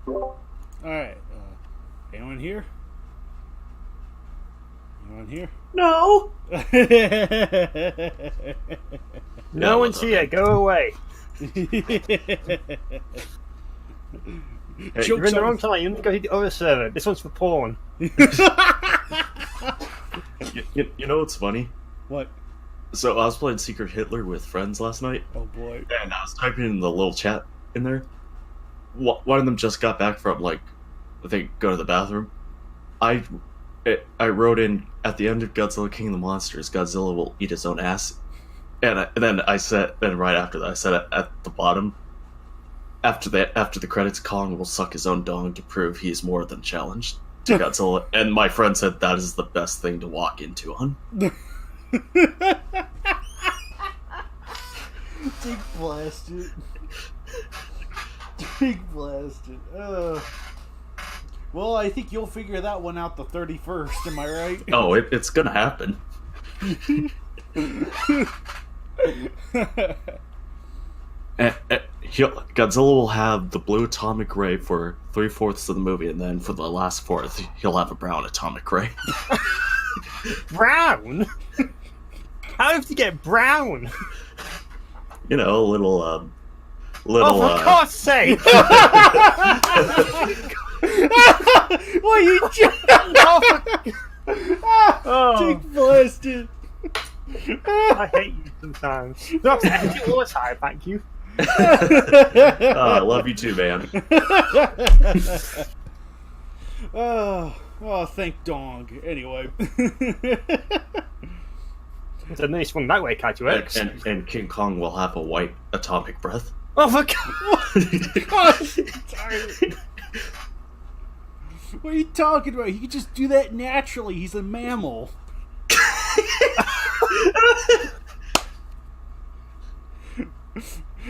Alright, anyone here? Anyone here? No! No one's here, go away. Hey, you're in the wrong time, you need to go to the other server. This one's for porn. You know what's funny? What? So I was playing Secret Hitler with friends last night. Oh boy. And I was typing in the little chat in there. One of them just got back from, like, I think, go to the bathroom. I wrote in, at the end of Godzilla King of the Monsters, Godzilla will eat his own ass. And then I said, and right after that, I said at the bottom, after the credits, Kong will suck his own dong to prove he is more than challenged to Godzilla. And my friend said that is the best thing to walk into on. Dick blasted. Dick blasted. Well, I think you'll figure that one out the 31st, am I right? Oh, it's gonna happen. Godzilla will have the blue atomic ray for 3/4 of the movie, and then for the last fourth, he'll have a brown atomic ray. Brown? How did you get brown? You know, a little. Oh, for God's sake! What you Dick blasted. I hate you sometimes. No, I do all the time, thank you. I love you too, man. Oh, thank Dong. Anyway. It's a nice one that way, Kaiju. And King Kong will have a white atomic breath. Oh, for God! What are you talking about? He can just do that naturally. He's a mammal.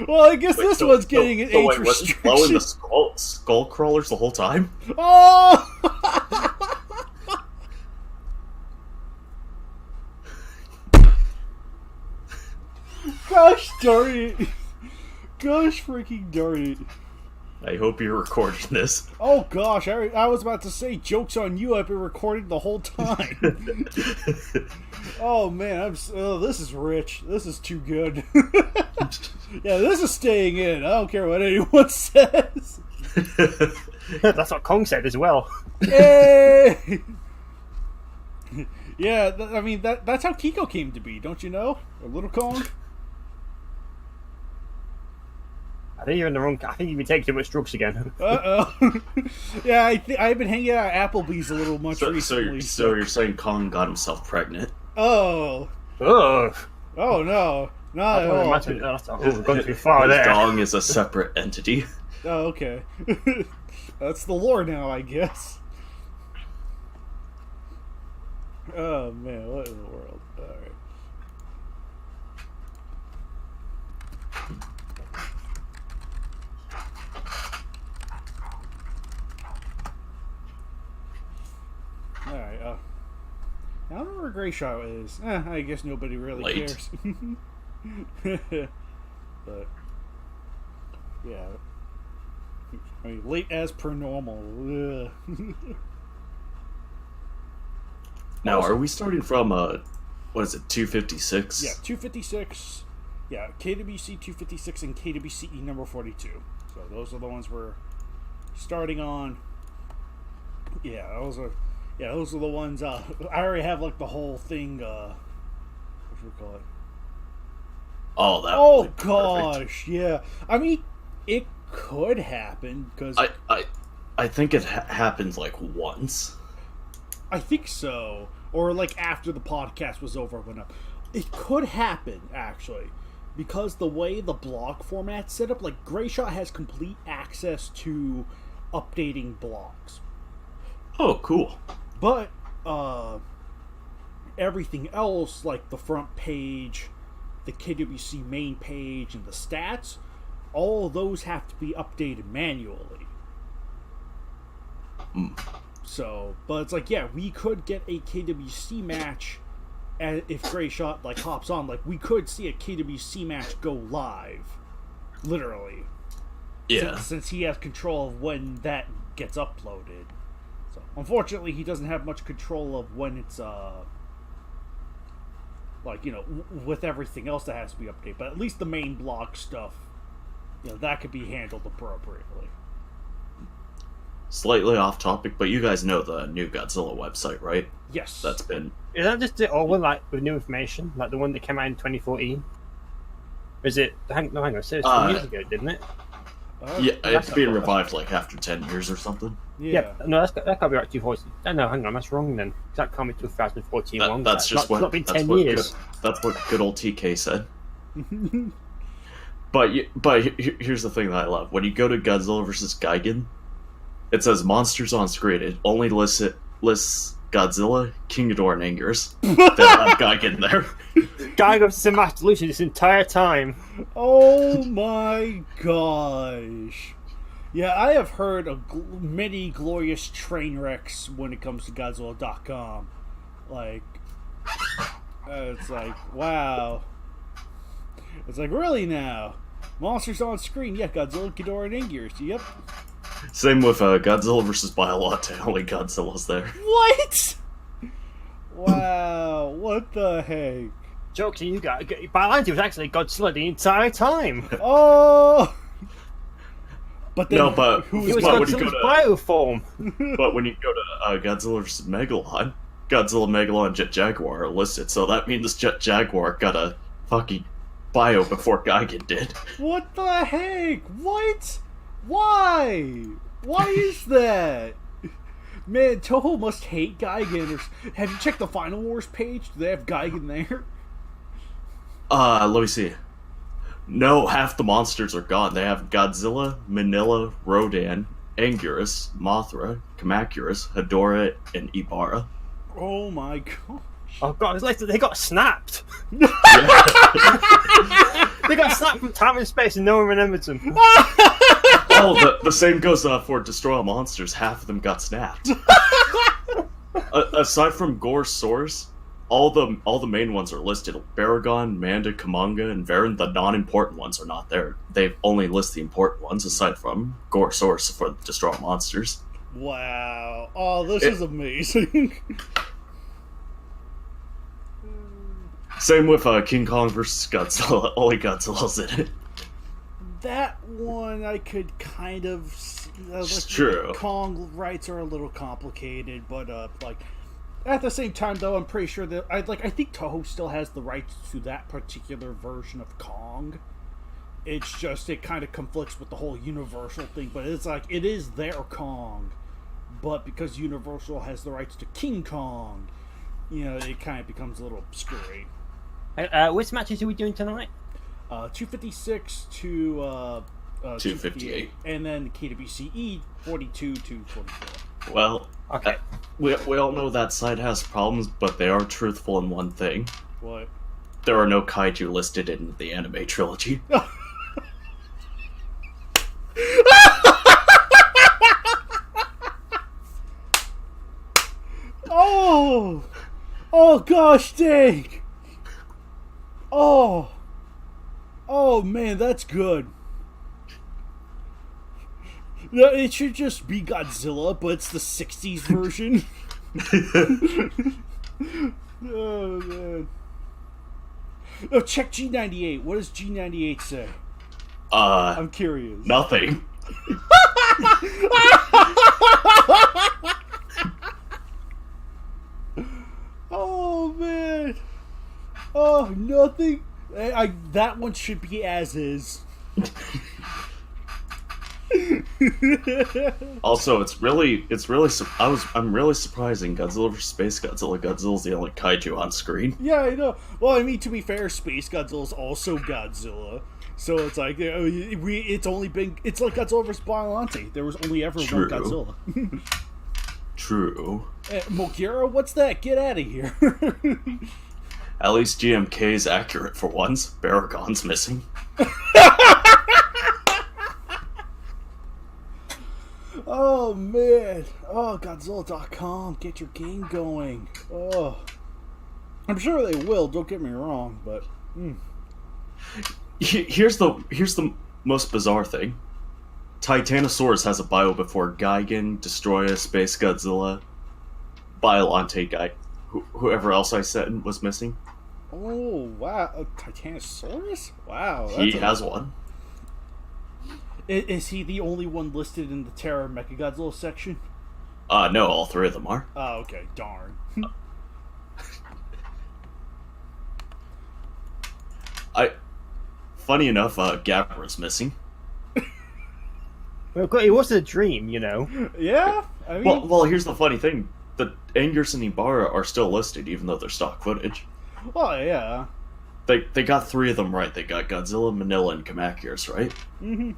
Well, I guess this one's getting an age restriction. Blowing the skull crawlers the whole time? Oh! Gosh darn it. Gosh freaking darn it. I hope you're recording this. Oh gosh, I was about to say, joke's on you, I've been recording the whole time. Oh man, this is rich. This is too good. Yeah, this is staying in. I don't care what anyone says. That's what Kong said as well. Yay! Yeah, I mean, that's how Kiko came to be, don't you know? Or Little Kong? I think you're in the wrong. I think you've been taking too much drugs again. Uh-oh. Yeah, I've been hanging out at Applebee's a little much recently. So you're saying Kong got himself pregnant? Oh. Ugh. Oh, no. Not at all. We've gone too far there. His dong is a separate entity. Oh, okay. That's the lore now, I guess. Oh, man, what in the world? Alright. Alright, I don't know where Gray Shot is. I guess nobody really cares. But, yeah. I mean, late as per normal. Now, are we starting from, what is it, 256? Yeah, 256. Yeah, KWC 256 and KWCE number 42. So those are the ones we're starting on. Yeah, those are the ones, I already have, like, the whole thing, what should we call it? Oh, that Oh, would be gosh, perfect. yeah. I mean, it could happen, because... I think it happened, like, once. I think so. Or, like, after the podcast was over, went up. It could happen, actually. Because the way the blog format's set up, like, Grayshot has complete access to updating blogs. Oh, cool. But, everything else, like the front page, the KWC main page, and the stats, all of those have to be updated manually. So, but it's like, yeah, we could get a KWC match if Grayshot, like, hops on. Like, we could see a KWC match go live. Literally. Yeah. Since he has control of when that gets uploaded. So unfortunately, he doesn't have much control of when it's like, you know, with everything else that has to be updated. But at least the main blog stuff, you know, that could be handled appropriately. Slightly off topic, but you guys know the new Godzilla website, right? Yes. That's been... Is that just the old one, like, with new information? Like the one that came out in 2014? Or is it... hang on, it said 2 years ago, didn't it? Yeah, it's being revived, like, after 10 years or something. Yeah. No, that can't be right, 2014. No, hang on, that's wrong then. That can't be 2014 one. That's just what... It's not been that's 10 what years. That's what good old TK said. But here's the thing that I love. When you go to Godzilla vs. Gigan, it says monsters on screen. It only lists Godzilla, King Ghidorah, and Anguirus. They don't have Gigan there. KWC Match deleted this entire time. Oh my gosh. Yeah, I have heard of many glorious train wrecks when it comes to Godzilla.com. Like, it's like, wow. It's like, really now? Monsters on screen? Yeah, Godzilla, Ghidorah, and Anguirus. Yep. Same with Godzilla vs. Biolante. Only Godzilla's there. What? Wow, what the heck? Jokes on you guys. Biolante was actually Godzilla the entire time. Oh! But then, No, but He was when you go Godzilla's to, bioform. but when you go to Godzilla vs. Megalon, Godzilla, Megalon, and Jet Jaguar are listed. So that means Jet Jaguar got a fucking bio before Gigan did. what the heck? What? Why? Why is that? Man, Toho must hate Gigan. Have you checked the Final Wars page? Do they have Gigan there? Let me see. No, half the monsters are gone. They have Godzilla, Manila, Rodan, Anguirus, Mothra, Kamacuras, Hedorah, and Ibara. Oh my god. Oh god, it's like they got snapped. They got snapped from time and space and no one remembered them. Oh, the same goes for Destroy All Monsters. Half of them got snapped. Aside from Gore's source, all the main ones are listed. Baragon, Manda, Kamanga, and Varen. The non-important ones are not there. They only list the important ones, aside from Gore's source for Destroy All Monsters. Wow. Oh, this is amazing. Same with King Kong vs. Godzilla. Only Godzilla's in it. That one I could kind of see. It's true. Kong rights are a little complicated, but like at the same time though, I'm pretty sure that I think Toho still has the rights to that particular version of Kong. It's just it kind of conflicts with the whole Universal thing, but it's like it is their Kong, but because Universal has the rights to King Kong, you know, it kind of becomes a little screwy. Which matches are we doing tonight? 256 to 258, and then KWCE 42 to 44. Well, Okay. we all know that site has problems, but they are truthful in one thing. What? There are no kaiju listed in the anime trilogy. Oh! Oh gosh dang! Oh! Oh man, that's good. No, it should just be Godzilla, but it's the 60s version. Oh man. Oh, check G98. What does G98 say? I'm curious. Nothing. Oh man. Oh, nothing. That one should be as is. Also, I'm really surprising Godzilla vs. Space Godzilla. Godzilla's the only kaiju on screen. Yeah, I know. Well, I mean, to be fair, Space Godzilla's also Godzilla. So it's like, it's like Godzilla vs. Biolante. There was only ever True. one Godzilla. True. Mogira, what's that? Get out of here. At least GMK is accurate for once. Baragon's missing. Oh man. Oh, Godzilla.com. Get your game going. Oh. I'm sure they will, don't get me wrong, but Here's the most bizarre thing. Titanosaurus has a bio before Gigan, Destroyer, Space Godzilla, Biolante guy. Whoever else I said was missing. Oh, wow. A Titanosaurus? Wow. He has one. Is he the only one listed in the Terror Mechagodzilla section? No, all three of them are. Oh, okay. Darn. Funny enough, Gabra's missing. Well, it was a dream, you know. Yeah? I mean... Well, here's the funny thing. The Angus and Ibarra are still listed, even though they're stock footage. Well, yeah. They got three of them right. They got Godzilla, Manila, and Kamakius, right? Mm-hmm.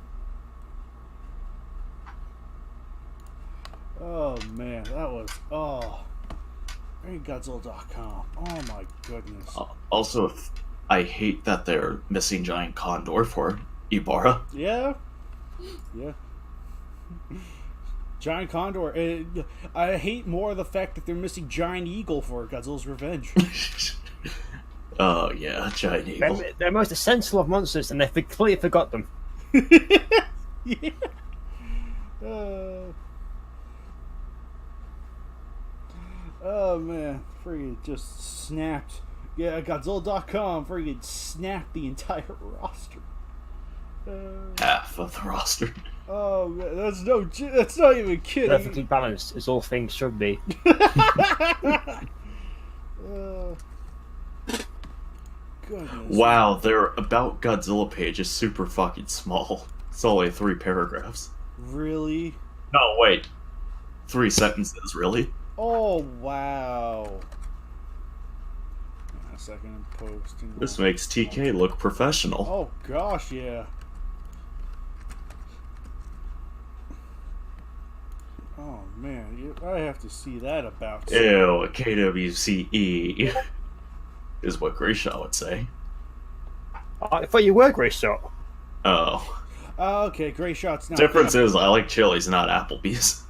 Oh, man. That was... Oh. Godzilla.com. Oh, my goodness. Also, I hate that they're missing Giant Condor for Ibarra. Yeah. Yeah. Giant Condor. I hate more the fact that they're missing Giant Eagle for Godzilla's Revenge. Oh, yeah, Giant Eagle. They're most essential of monsters, and they completely forgot them. Yeah. Oh, man. Friggin' just snapped. Yeah, Godzilla.com friggin' snapped the entire roster. Half of the roster. Oh, man, that's not even kidding. Perfectly balanced, as all things should be. Goodness. Wow, their About Godzilla page is super fucking small. It's only 3 paragraphs. Really? No, wait. 3 sentences, really? Oh, wow. A second, I'm posting. This makes TK look professional. Oh, gosh, yeah. Oh, man, I have to see that about. Ew, KWCE is what Grayshaw would say. I thought you were Grayshot. Oh. Okay, Gray Shot's not. Difference is, I like Chili's, not Applebee's.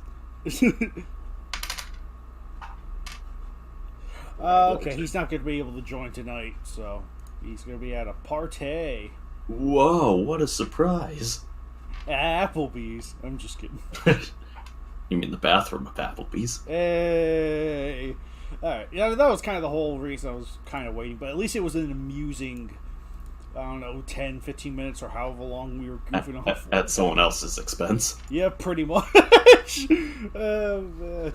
Okay, he's not going to be able to join tonight, so he's going to be at a party. Whoa, what a surprise. At Applebee's. I'm just kidding. You mean the bathroom of Applebee's? Hey. Alright, yeah, that was kind of the whole reason I was kind of waiting, but at least it was an amusing, I don't know, 10, 15 minutes or however long we were goofing off. At someone else's expense. Yeah, pretty much. Oh, man.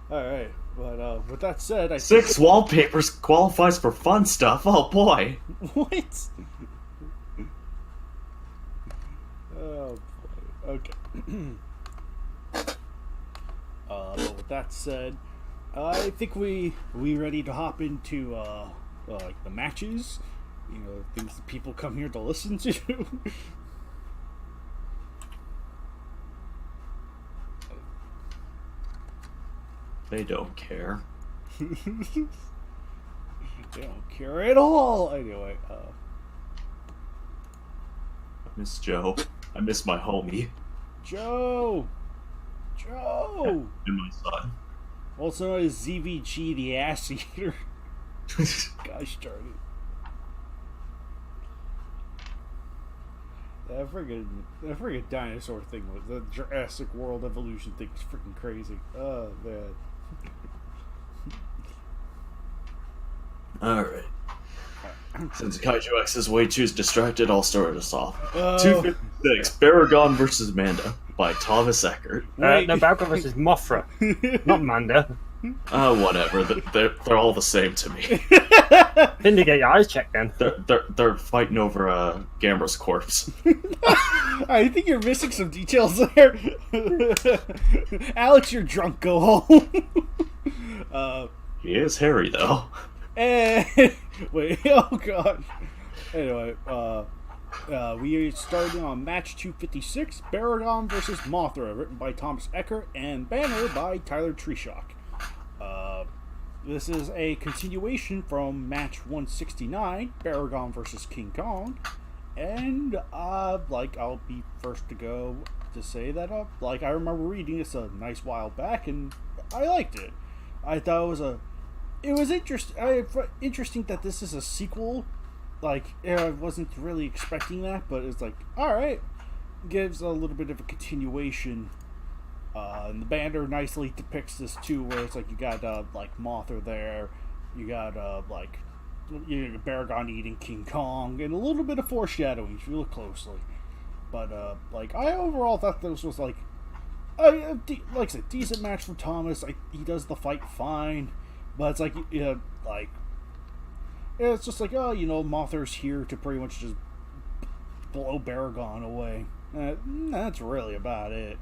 Alright, but with that said, I 6 wallpapers qualifies for fun stuff, oh boy. What? Oh, boy. Okay. But with that said, I think we ready to hop into like the matches, you know, things that people come here to listen to. They don't care. They don't care at all. Anyway, I miss Joe. I miss my homie. Joe. And my son. Also known as ZVG the Ass Eater. Gosh darn it. That friggin' dinosaur thing, the Jurassic World evolution thing is freaking crazy. Oh, man. Alright. Since Kaiju X is way too distracted, I'll start us off. 256, Baragon vs. Manda by Thomas Eckert. No, Baragon vs. Mothra. Not Manda. Whatever. They're all the same to me. Didn't you get your eyes checked then? They're fighting over Gamera's corpse. I think you're missing some details there. Alex, you're drunk. Go home. He is hairy, though. Wait, oh gosh. Anyway, we started on match 256, Baragon vs. Mothra, written by Thomas Eckert and banner by Tyler Treeshock. This is a continuation from match 169, Baragon vs. King Kong, and I'll be first to go to say that I remember reading this a nice while back, and I liked it. I thought it was interesting that this is a sequel. I wasn't really expecting that, but it's like, alright. gives a little bit of a continuation. And the banner nicely depicts this too, where it's like you got like Mothra there, you got like Baragon eating King Kong, and a little bit of foreshadowing if you look closely. But like I overall thought this was like I said, decent match from Thomas. He does the fight fine, but it's like it's just like Mothra's here to pretty much just blow Baragon away. That's really about it.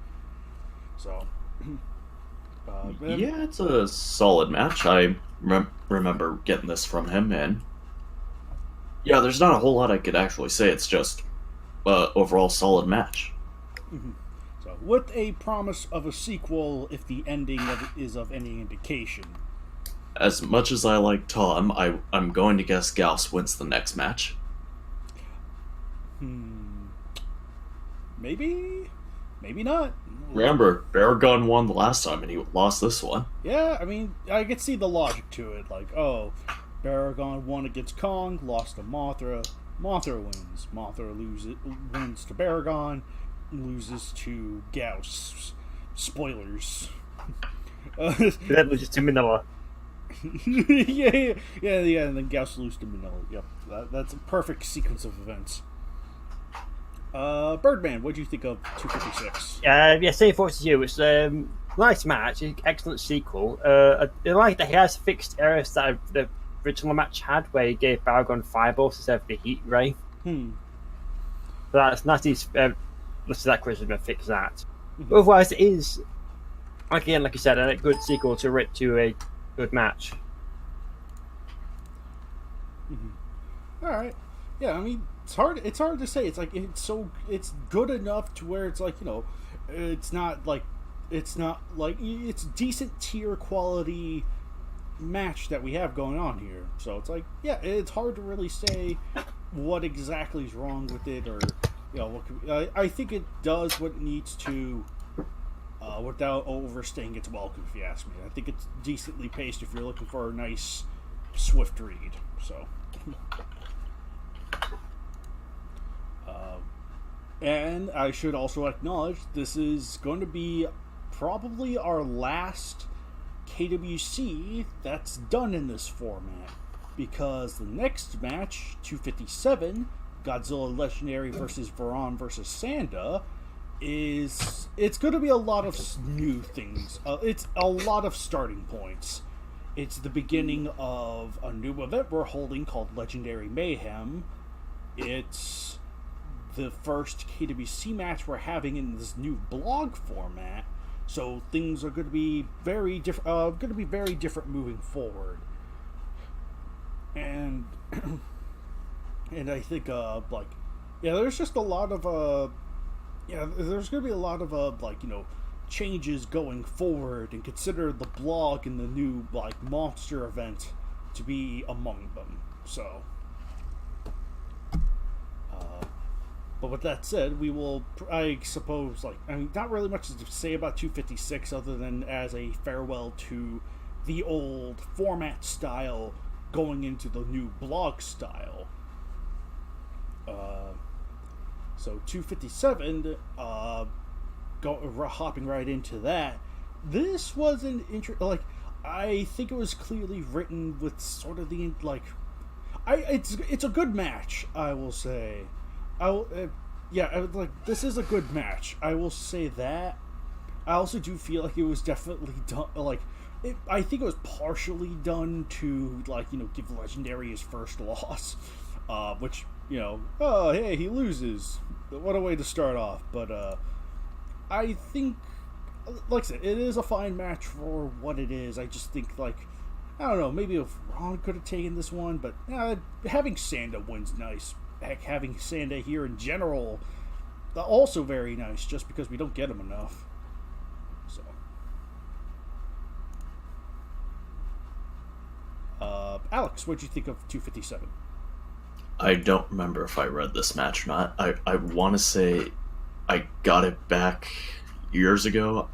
So, yeah, it's a solid match. I remember getting this from him, and yeah, there's not a whole lot I could actually say. It's just overall solid match. Mm-hmm. So, with a promise of a sequel, if the ending is of any indication. As much as I like Tom, I'm going to guess Gauss wins the next match. Maybe not. Remember, Baragon won the last time, and he lost this one. Yeah, I mean, I could see the logic to it. Like, Baragon won against Kong, lost to Mothra. Mothra wins. Mothra wins to Baragon, loses to Gauss. Spoilers. That loses to Manila. yeah, and then Gauss loses to Manila. Yep, that's a perfect sequence of events. Birdman, what do you think of 256? Yeah, same thoughts as you. It's nice match, excellent sequel. I like that he has fixed errors that the original match had, where he gave Baragon fireballs instead of the heat ray. But that's nice. He's listed that criticism and fix that. But otherwise, it is again, like you said, a good sequel to a good match. All right, yeah, I mean. It's hard to say. It's like it's good enough to where it's like it's decent tier quality match that we have going on here. So it's like it's hard to really say what exactly is wrong with it, or I think it does what it needs to without overstaying its welcome. If you ask me, I think it's decently paced if you're looking for a nice swift read. So. And I should also acknowledge this is going to be probably our last KWC that's done in this format, because the next match, 257, Godzilla Legendary versus Varan versus Sanda, it's going to be a lot of new things. It's a lot of starting points. It's the beginning of a new event we're holding called Legendary Mayhem. It's the first KWC match we're having in this new blog format, so things are going to be very different moving forward. And I think there's just a lot of there's going to be a lot of changes going forward, and consider the blog and the new monster event to be among them. So but with that said, we will, I suppose, not really much to say about 256 other than as a farewell to the old format style going into the new blog style. So 257, hopping right into that, this was an I think it was clearly written with sort of the, it's a good match, I will say. This is a good match. I will say that. I also do feel like it was definitely done. I think it was partially done to give Legendary his first loss, which hey, he loses. What a way to start off. But I think, like I said, it is a fine match for what it is. I just think I don't know. Maybe if Ron could have taken this one, but having Sanda wins nice. Heck, having Sanda here in general, also very nice, just because we don't get him enough. So, Alex, what'd you think of 257? I don't remember if I read this match or not. I want to say I got it back years ago,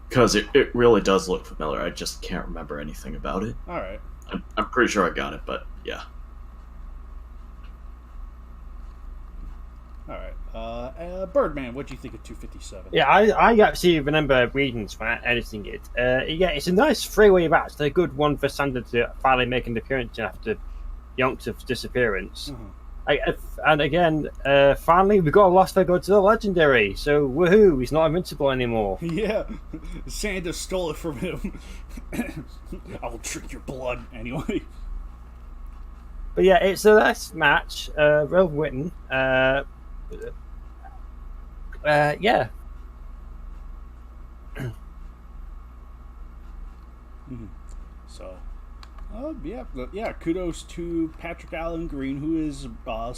because it really does look familiar. I just can't remember anything about it. All right. I'm pretty sure I got it, but yeah. All right. Birdman, what do you think of 257? Yeah, I actually remember reading this when editing it. Yeah, it's a nice three-way match. It's a good one for Sander to finally make an appearance after Yonk's disappearance. And again, finally, we got a lost Lego to the legendary. So, woohoo, he's not invincible anymore. Yeah, Sander stole it from him. I will drink your blood anyway. But yeah, it's a nice match, well written. Yeah. So, yeah. Kudos to Patrick Allen Green, who has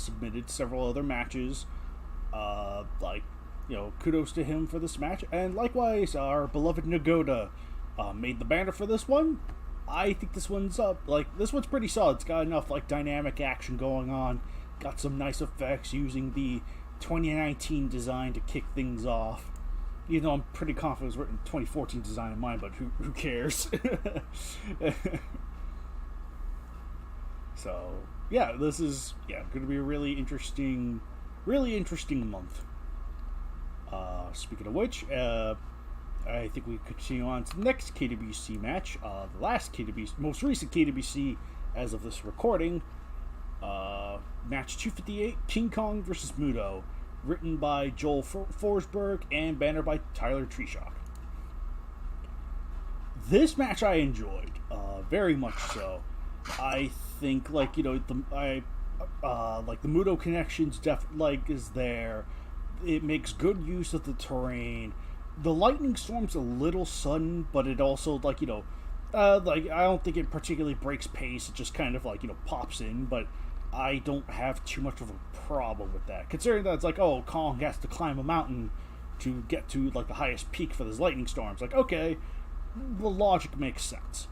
submitted several other matches. Kudos to him for this match, and likewise, our beloved Nagoda made the banner for this one. I think this one's this one's pretty solid. It's got enough dynamic action going on. Got some nice effects using the 2019 design to kick things off. Even though I'm pretty confident it was written 2014 design in mine, but who cares? So yeah, this is going to be a really interesting month. Speaking of which, I think we continue on to the next KWC match, the most recent KWC as of this recording. Match 258, King Kong vs. Muto, written by Joel Forsberg and banner by Tyler Treeshock. This match I enjoyed, very much so. I think the Muto connections is there. It makes good use of the terrain. The lightning storm's a little sudden, but it also I don't think it particularly breaks pace. It just kind of pops in, but I don't have too much of a problem with that, considering that it's Kong has to climb a mountain to get to the highest peak for this lightning storm. It's okay, the logic makes sense.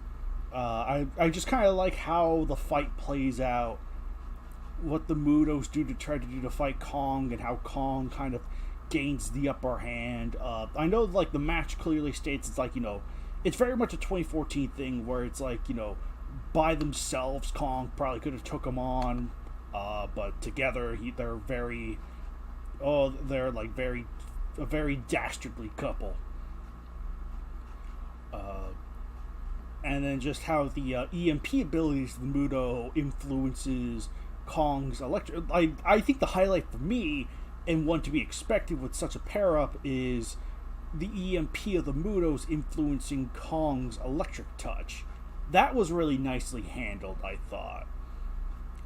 I just kind of like how the fight plays out, what the Mutos do to try to do to fight Kong, and how Kong kind of gains the upper hand. I know the match clearly states it's it's very much a 2014 thing where it's by themselves Kong probably could have took him on, but together they're a very dastardly couple. And then just how the EMP abilities of the Muto influences Kong's electric. I think the highlight for me, and one to be expected with such a pair-up, is the EMP of the Mutos influencing Kong's electric touch. That was really nicely handled, I thought.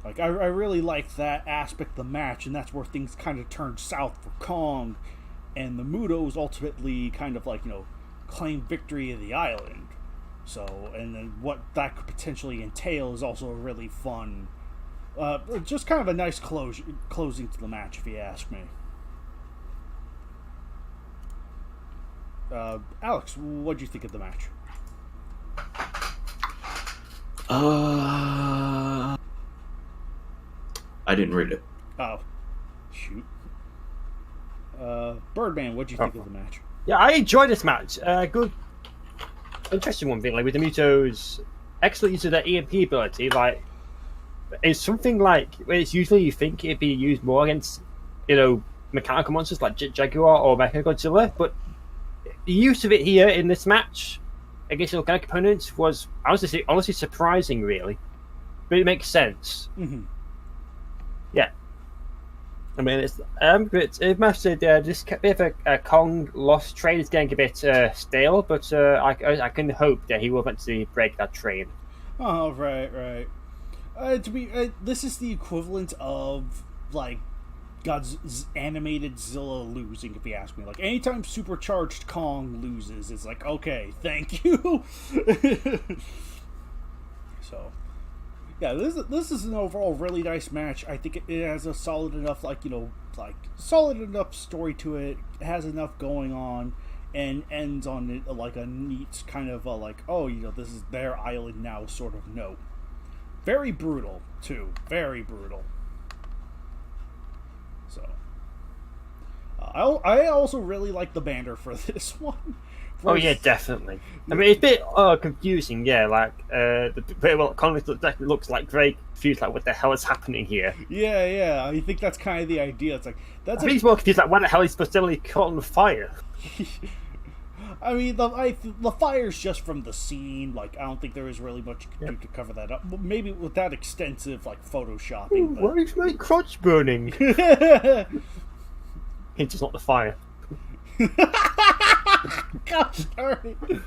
I really liked that aspect of the match, and that's where things kind of turned south for Kong, and the Mutos ultimately kind of claim victory of the island. So, and then what that could potentially entail is also a really fun, just kind of a nice closing to the match, if you ask me. Alex, what do you think of the match? I didn't read it. Oh, shoot. Birdman, what do you think of the match? Yeah, I enjoyed this match. Good, interesting one, really, with the Mutos' excellent use of their EMP ability. It's something it's usually you think it'd be used more against, mechanical monsters like Jaguar or Mechagodzilla, but the use of it here in this match against organic opponents was honestly surprising, really. But it makes sense. Mm-hmm. Yeah. I mean, it must have this bit of a Kong lost train is getting a bit stale, but I can hope that he will eventually break that train. Oh, right. This is the equivalent of God's animated Zilla losing, if you ask me. Anytime supercharged Kong loses, it's okay, thank you. So, yeah, this is an overall really nice match. I think it has a solid enough, solid enough story to it. It has enough going on, and ends on it a neat kind of this is their island now sort of note. Very brutal too. Very brutal. So, I also really like the banner for this one. Oh yeah, definitely. I mean, it's a bit confusing. Yeah, like Chronicles looks like very confused. Like, what the hell is happening here? Yeah. I think that's kind of the idea. It's like I think he's more confused. Like, why the hell is he suddenly caught on fire? I mean, the fire's just from the scene. Like, I don't think there is really much you can do to cover that up. Maybe without extensive like photoshopping. But... Why is my crotch burning? It's just not the fire. Gosh darn it.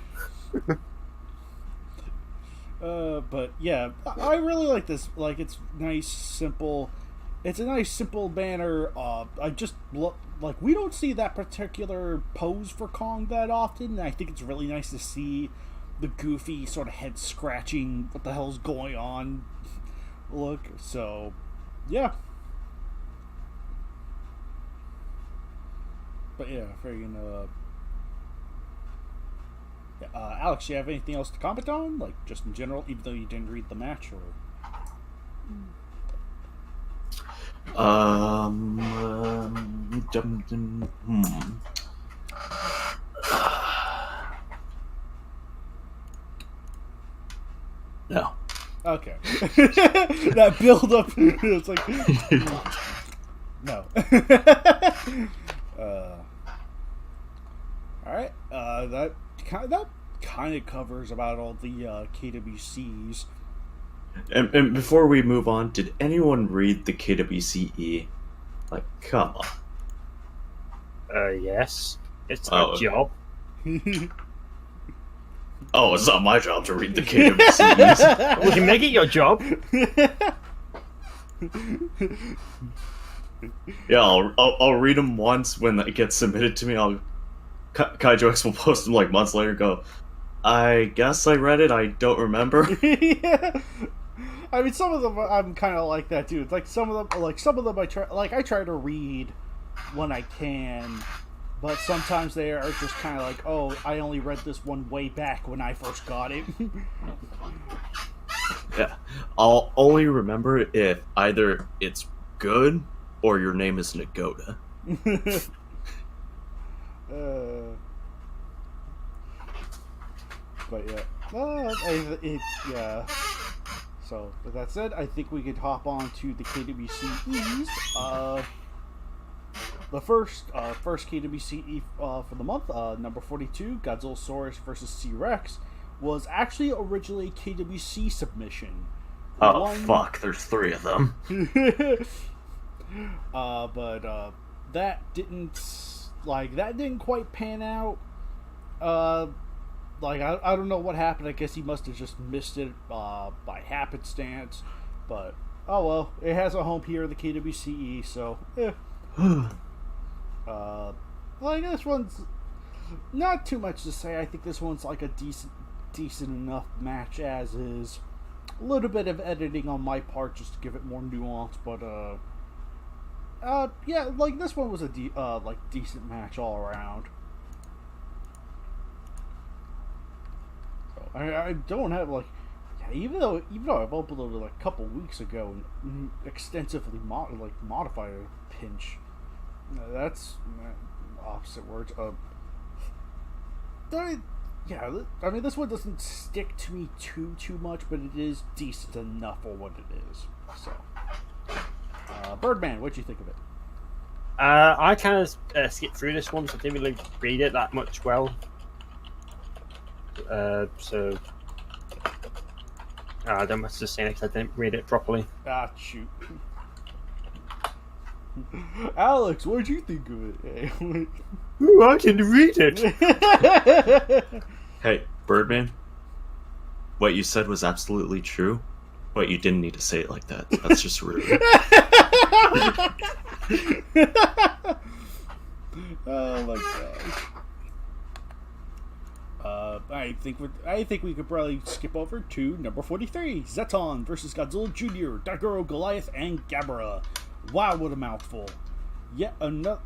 But yeah, I really like this. Like, it's nice, simple. It's a nice, simple banner. I just like, we don't see that particular pose for Kong that often. And I think it's really nice to see the goofy sort of head scratching, what the hell's going on look. So, yeah. But yeah, friggin' Alex, do you have anything else to comment on? Like, just in general, even though you didn't read the match, or... No. Okay. That build up, it's like... No. Alright, that kind of covers about all the KWCs. And before we move on, did anyone read the KWCE? Like, come on. Yes. It's our job. Oh, it's not my job to read the KWCEs. We can make it your job. Yeah, I'll read them once when it gets submitted to me. Kaiju X will post them like months later and go, I guess I read it, I don't remember. Yeah. I mean, some of them I'm kind of like that too. It's like some of them I try to read when I can, but sometimes they are just kind of like, oh, I only read this one way back when I first got it. Yeah, I'll only remember it if either it's good or your name is Nagoda. But yeah, yeah. So with that said, I think we could hop on to the KWCEs. The first KWCE for the month, number 42, Godzillasaurus vs. C-Rex, was actually originally a KWC submission. Fuck! There's 3 of them. But that didn't quite pan out. Like, I don't know what happened. I guess he must have just missed it by happenstance. But, oh well. It has a home here in the KWCE, so, yeah. Like, this one's not too much to say. I think this one's like a decent enough match as is. A little bit of editing on my part just to give it more nuance, but, yeah, like, this one was a decent match all around. I don't have, like, yeah, even though I've uploaded like a couple weeks ago and extensively modified a pinch. That's opposite words. Yeah, I mean, this one doesn't stick to me too much, but it is decent enough for what it is. So, Birdman, what'd you think of it? I kind of skipped through this one, so I didn't really read it that much well. So I don't much to say because I didn't read it properly. Ah, shoot. Alex, what did you think of it? Ooh, I didn't read it. Hey, Birdman, what you said was absolutely true, but you didn't need to say it like that. That's just rude. Oh my gosh. I think we could probably skip over to number 43, Zeton versus Godzilla Jr., Daigoro, Goliath, and Gabara. Wow, what a mouthful. Yet another...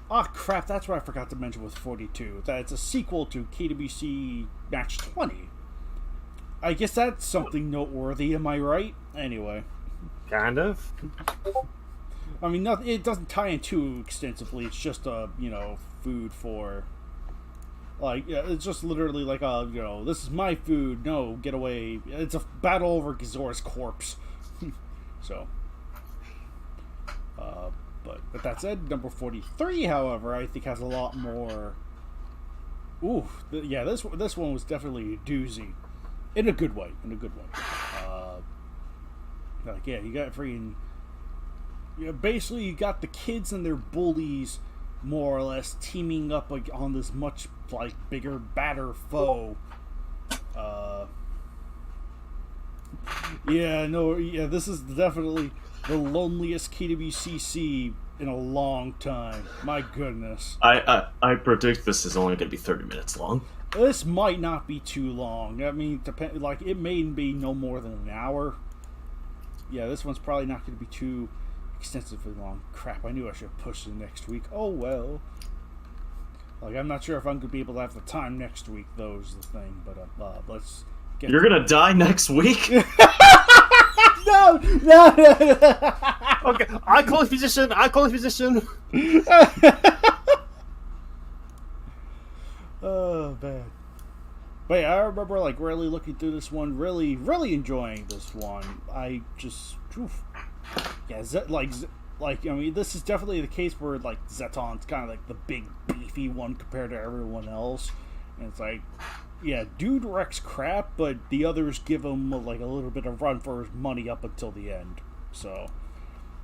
Oh crap, that's what I forgot to mention with 42. That it's a sequel to KWC Match 20. I guess that's something noteworthy, am I right? Anyway. Kind of. I mean, it doesn't tie in too extensively. It's just food for, like, yeah, it's just literally like this is my food. No, get away. It's a battle over Gizora's corpse. So, but with that said, number 43, however, I think has a lot more. Ooh, yeah, this one was definitely a doozy, in a good way. Like, yeah, you got freaking. Basically, you got the kids and their bullies, more or less, teaming up like on this much like bigger, badder foe. This is definitely the loneliest KWCC in a long time. My goodness. I predict this is only going to be 30 minutes long. This might not be too long. I mean, it may be no more than an hour. Yeah, this one's probably not going to be too extensively long. Crap, I knew I should push it next week. Oh well. Like, I'm not sure if I'm going to be able to have the time next week, though, is the thing. But let's get. You're going to die next week? No. Okay, I call his position. Oh, man. But yeah, I remember like really looking through this one, really, really enjoying this one. I just, yeah, I mean, this is definitely the case where like Zeton's kind of like the big beefy one compared to everyone else, and it's like, yeah, dude wrecks crap, but the others give him like a little bit of run for his money up until the end. So,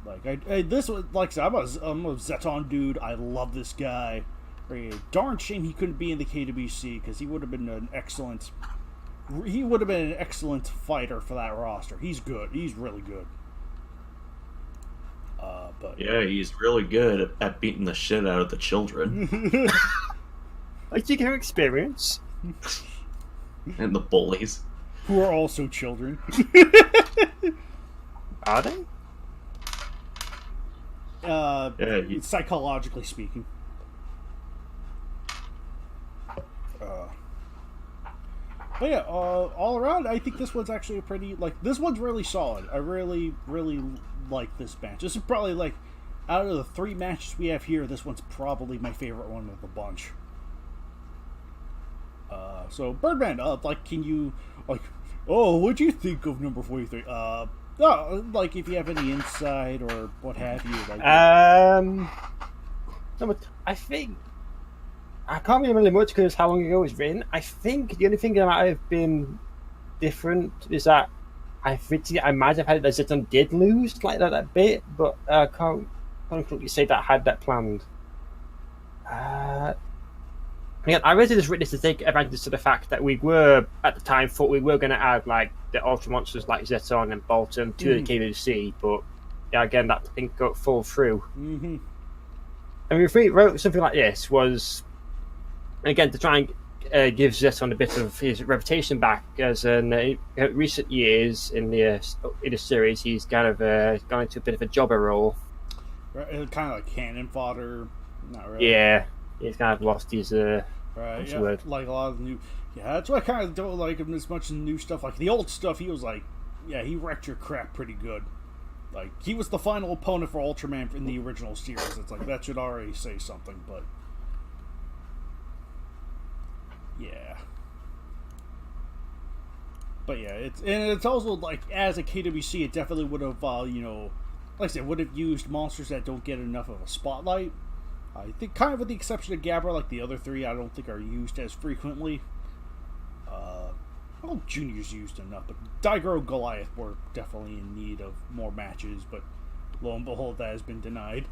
like, this was like I said, I'm a Zeton dude. I love this guy. Darn shame he couldn't be in the KWC because he would have been an excellent. He would have been an excellent fighter for that roster. He's good. He's really good. But yeah, he's really good at beating the shit out of the children. Like you can experience. And the bullies. Who are also children. Are they? Psychologically speaking. But yeah, all around, I think this one's actually a pretty, like, this one's really solid. I really, really like this match. This is probably, like, out of the 3 matches we have here, this one's probably my favorite one of the bunch. So, Birdman, like, can you, like, what'd you think of number 43? Like, if you have any insight or what have you. Like, I think, I can't remember much because how long ago it was written. I think the only thing that might have been different is that I might have had that Zeton did lose like that bit, but I can't completely say that I had that planned. Again, I really just written this to take advantage of the fact that we were at the time thought we were going to add like the Ultra Monsters like Zeton and Bolton to the KWC, but yeah, again that didn't fall through. Mm-hmm. I mean, if we wrote something like this was. Again, to try and give Zeton a bit of his reputation back, as in recent years in the series, he's kind of gone into a bit of a jobber role. Right, kind of like cannon fodder. Not really. Yeah, he's kind of lost his right. Yeah, word? Like a lot of the new. Yeah, that's why I kind of don't like him as much as the new stuff. Like the old stuff, he was like, yeah, he wrecked your crap pretty good. Like he was the final opponent for Ultraman in the original series. It's like that should already say something, but. Yeah. But yeah, it's also like as a KWC, it definitely would have like I said, would have used monsters that don't get enough of a spotlight. I think, kind of with the exception of Gabra, like the other 3, I don't think are used as frequently. Well, Junior's used enough, but Daigoro Goliath were definitely in need of more matches. But lo and behold, that has been denied.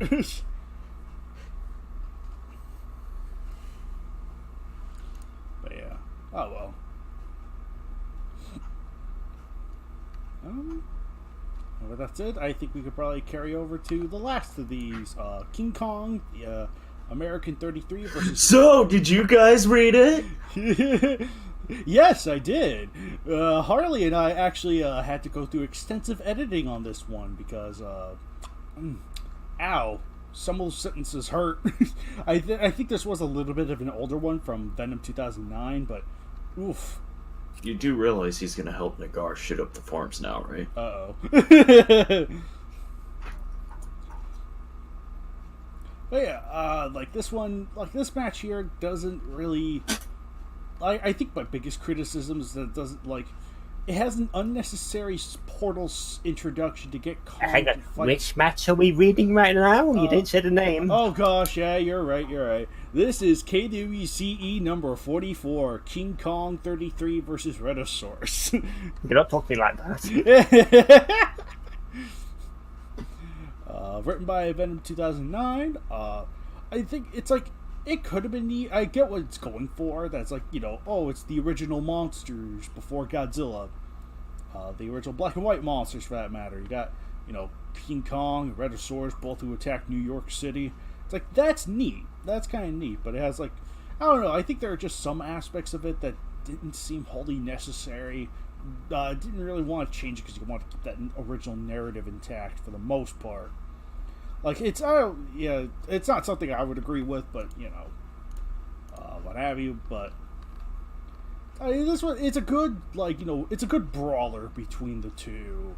But yeah. Oh well. But that's it. I think we could probably carry over to the last of these. King Kong, the American 33 versus... So, did you guys read it? Yes, I did. Harley and I actually had to go through extensive editing on this one because... ow. Some of those sentences hurt. I think this was a little bit of an older one from Venom 2009, but oof. You do realize he's going to help Nagar shit up the forums now, right? Uh-oh. But yeah, like this one, like this match here doesn't really. I think my biggest criticism is that it doesn't like. It has an unnecessary portal introduction to get Kong Hang on, to fight. which match are we reading right now? You didn't say the name. Oh gosh, yeah, you're right. This is KWCE number 44, King Kong 33 versus Rhedosaurus. You're not talking like that. Written by Venom 2009. I think it's like, it could have been neat. I get what it's going for. That's like, it's the original monsters before Godzilla. The original black and white monsters, for that matter. You got, King Kong and Rhedosaurus, both who attacked New York City. It's like, that's neat. That's kind of neat. But it has, like, I don't know. I think there are just some aspects of it that didn't seem wholly necessary. Didn't really want to change it because you want to keep that original narrative intact for the most part. Like, it's not something I would agree with, but, what have you, but this one, it's a good, it's a good brawler between the two,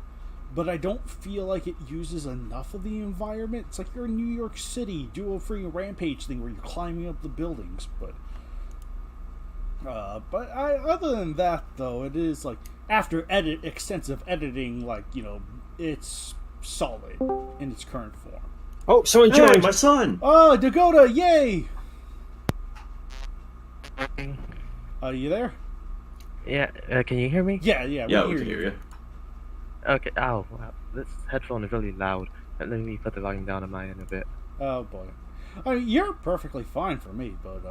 but I don't feel like it uses enough of the environment. It's like you're in New York City, do a freaking rampage thing where you're climbing up the buildings, but other than that, though, it is, like, after extensive editing, like, it's solid in its current form. Oh, someone Hey, joined. my son! Oh, Nagoda, yay! You there? Yeah, can you hear me? Yeah, Yeah, we can hear you. Okay, oh, wow. This headphone is really loud. Let me put the volume down on my end a bit. Oh, boy. I mean, you're perfectly fine for me, but,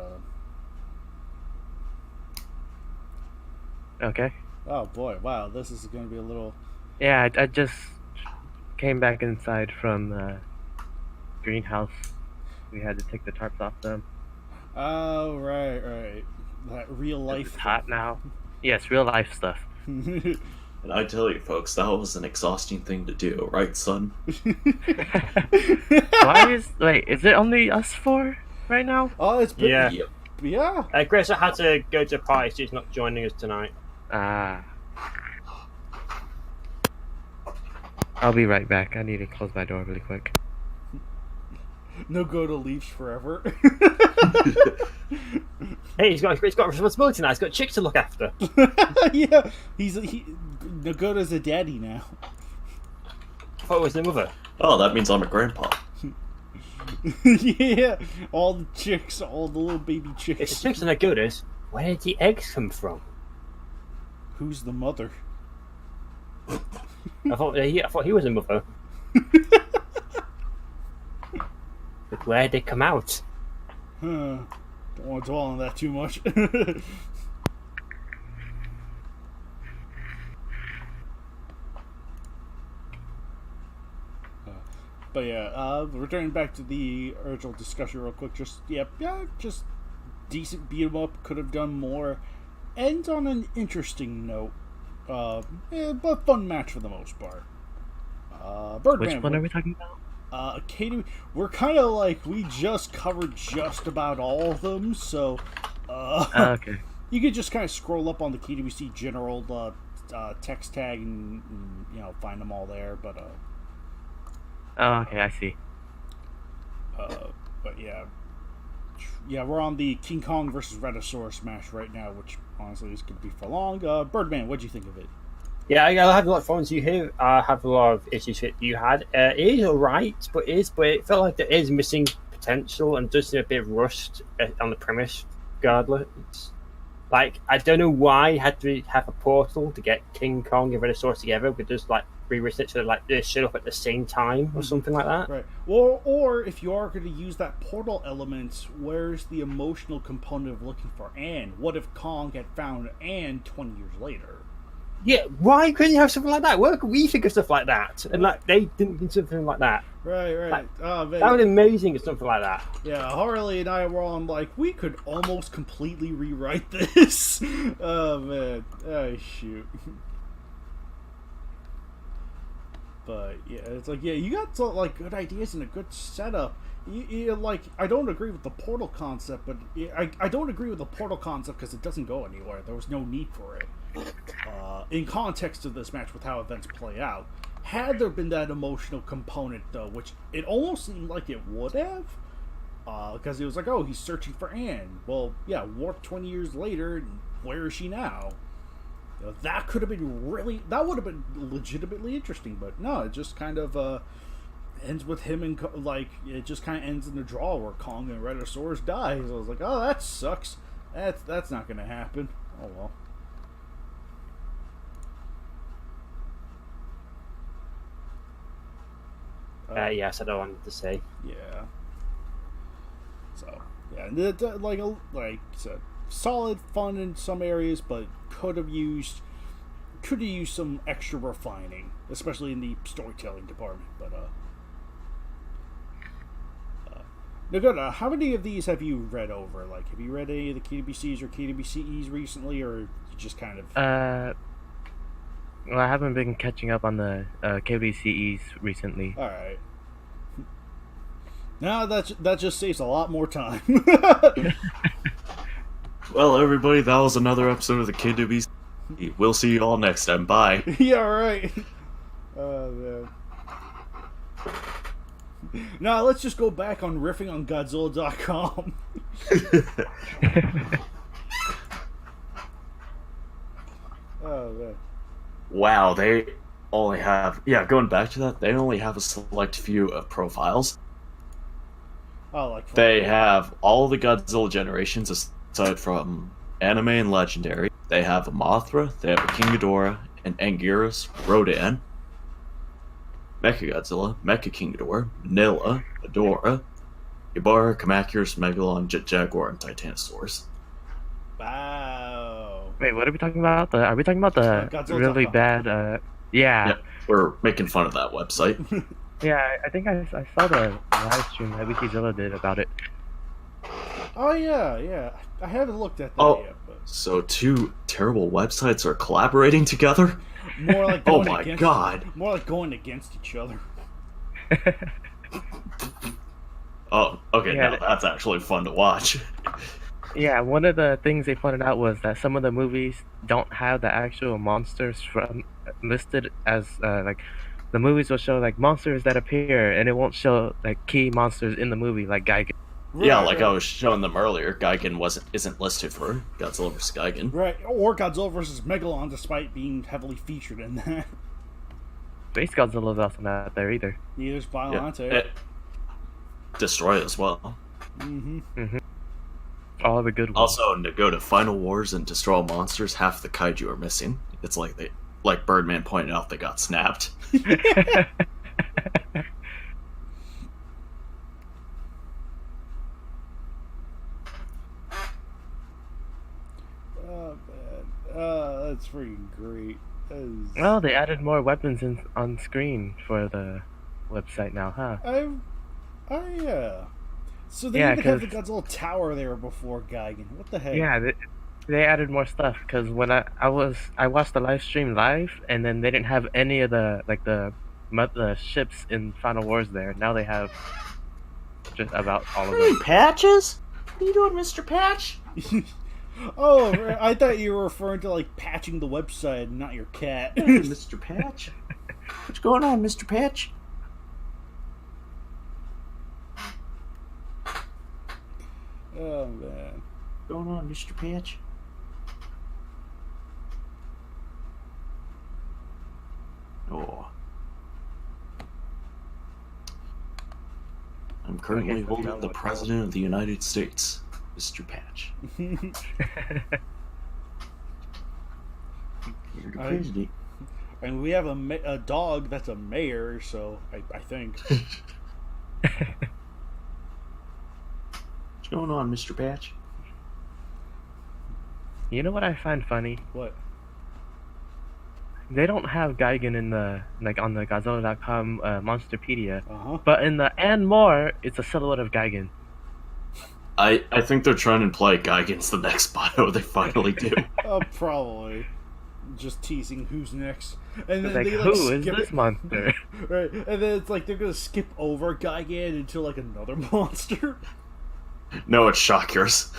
Okay. oh, boy, wow, this is going to be a little... Yeah, I just came back inside from greenhouse. We had to take the tarps off them. Oh, right. That real life... It's hot now. Yes, real life stuff. And I tell you, folks, that was an exhausting thing to do, right, son? Wait, is it only us four right now? Oh, it's been... Yeah. Yep. Yeah. Grace had to go to a party, so she's not joining us tonight. Ah. I'll be right back. I need to close my door really quick. Nagoda leaves forever. Hey, he's got responsibility now. He's got chicks to look after. Yeah, Nagoda's a daddy now. I thought it was the mother. Oh, that means I'm a grandpa. Yeah, all the chicks, all the little baby If the chicks. chicks are not good as, where did the eggs come from? Who's the mother? I thought he was a mother. But where did they come out? Don't want to dwell on that too much. But yeah, returning back to the original discussion real quick, just decent beat 'em up, could have done more. Ends on an interesting note. But fun match for the most part. Birdman. Which one are we talking about? Katie, we're kind of like, we just covered just about all of them, so Okay. you could just kind of scroll up on the KWC general text tag and find them all there. But Oh, okay, I see. but yeah, we're on the King Kong versus Rhedosaurus match right now, which honestly is going to be for long. Birdman, what'd you think of it? Yeah, I have a lot of fun to you here. I have a lot of issues that you had. It is alright, but it felt like there is missing potential and does seem a bit rushed on the premise, regardless. Like, I don't know why you had to have a portal to get King Kong and Rhedosaurus together, but just like rewritten it so that like they showed up at the same time or something like that. Right. Or if you are going to use that portal element, where's the emotional component of looking for Anne? What if Kong had found Anne 20 years later? Yeah, why couldn't you have something like that? Why could we think of stuff like that? And like they didn't do something like that. Right. Like, Oh, man. that would be amazing if something like that. Yeah, Harley and I were on like, we could almost completely rewrite this. Oh, man. Oh, shoot. But, yeah, it's like, yeah, you got like good ideas and a good setup. You like, I don't agree with the portal concept, but I don't agree with the portal concept because it doesn't go anywhere. There was no need for it. In context of this match with how events play out, had there been that emotional component though, which it almost seemed like it would have, because he was like, oh, he's searching for Anne. Well, yeah, warp 20 years later, where is she now? You know, that could have been that would have been legitimately interesting, but no, it just kind of ends with him and it just kind of ends in the draw where Kong and Rhedosaurus die. So I was like, oh, that sucks. That's not gonna happen. Oh well. Yes, I don't want to say. Yeah. So yeah, like I said, solid fun in some areas, but could have used some extra refining, especially in the storytelling department. But Nagoda, how many of these have you read over? Like, have you read any of the KWCs or KWCEs recently, or you just kind of? Well, I haven't been catching up on the KWCEs recently. All right. Now that just saves a lot more time. Well, everybody, that was another episode of the KWC. We'll see you all next time. Bye. Yeah, right. Man. Now let's just go back on riffing on Godzilla.com. Oh man. Wow, they only have... Yeah, going back to that, they only have a select few of profiles. Oh, like they have all the Godzilla generations aside from anime and legendary. They have a Mothra, they have a King Ghidorah, an Anguirus, Rodan, Mechagodzilla, Mecha King Ghidorah, Manila, Ghidorah, Ibara, Kamacuras, Megalon, Jet Jaguar, and Titanosaurus. Wow. Wait, what are we talking about? Are we talking about the really bad? Yeah, we're making fun of that website. Yeah, I think I saw the live stream that Wikizilla did about it. Oh yeah. I haven't looked at that yet. But... So 2 terrible websites are collaborating together? More like oh my god. More like going against each other. Oh, okay, yeah, now that's actually fun to watch. Yeah, one of the things they pointed out was that some of the movies don't have the actual monsters listed as the movies will show like monsters that appear, and it won't show like key monsters in the movie, like Gigan. Right, yeah, like I was showing them earlier, Gigan isn't listed for Godzilla vs. Gigan. Right, or Godzilla vs. Megalon, despite being heavily featured in that. Space Godzilla's also not there either. Neither's Biollante. Yeah, Destroy as well. Mm-hmm. All the good ones. Also, Nagoda, Final Wars and Destroy All Monsters, half the kaiju are missing. It's like Birdman pointed out, they got snapped. Oh man, that's freaking great. Well, they added more weapons on screen for the website now, huh? Yeah. So they even had the Godzilla Tower there before Gigan. What the heck? Yeah, they added more stuff because when I watched the live stream live, and then they didn't have any of the ships in Final Wars there. Now they have just about all of them. Patches? What are you doing, Mr. Patch? Oh, I thought you were referring to like patching the website, not your cat. Hey, Mr. Patch. What's going on, Mr. Patch? Oh man. What's going on, Mr. Patch? Oh. I'm currently holding the President of the United States, Mr. Patch. You're the president. And we have a dog that's a mayor, so I think. What's going on, Mr. Patch? You know what I find funny? What? They don't have Gigan in the on the Godzilla.com Monsterpedia, but in the and more, it's a silhouette of Gigan. I think they're trying to imply Gigan's the next bio they finally do. Probably. Just teasing who's next. And then like, they, who is this monster? Right. And then it's like they're gonna skip over Gigan into like another monster. No, it's Shockers.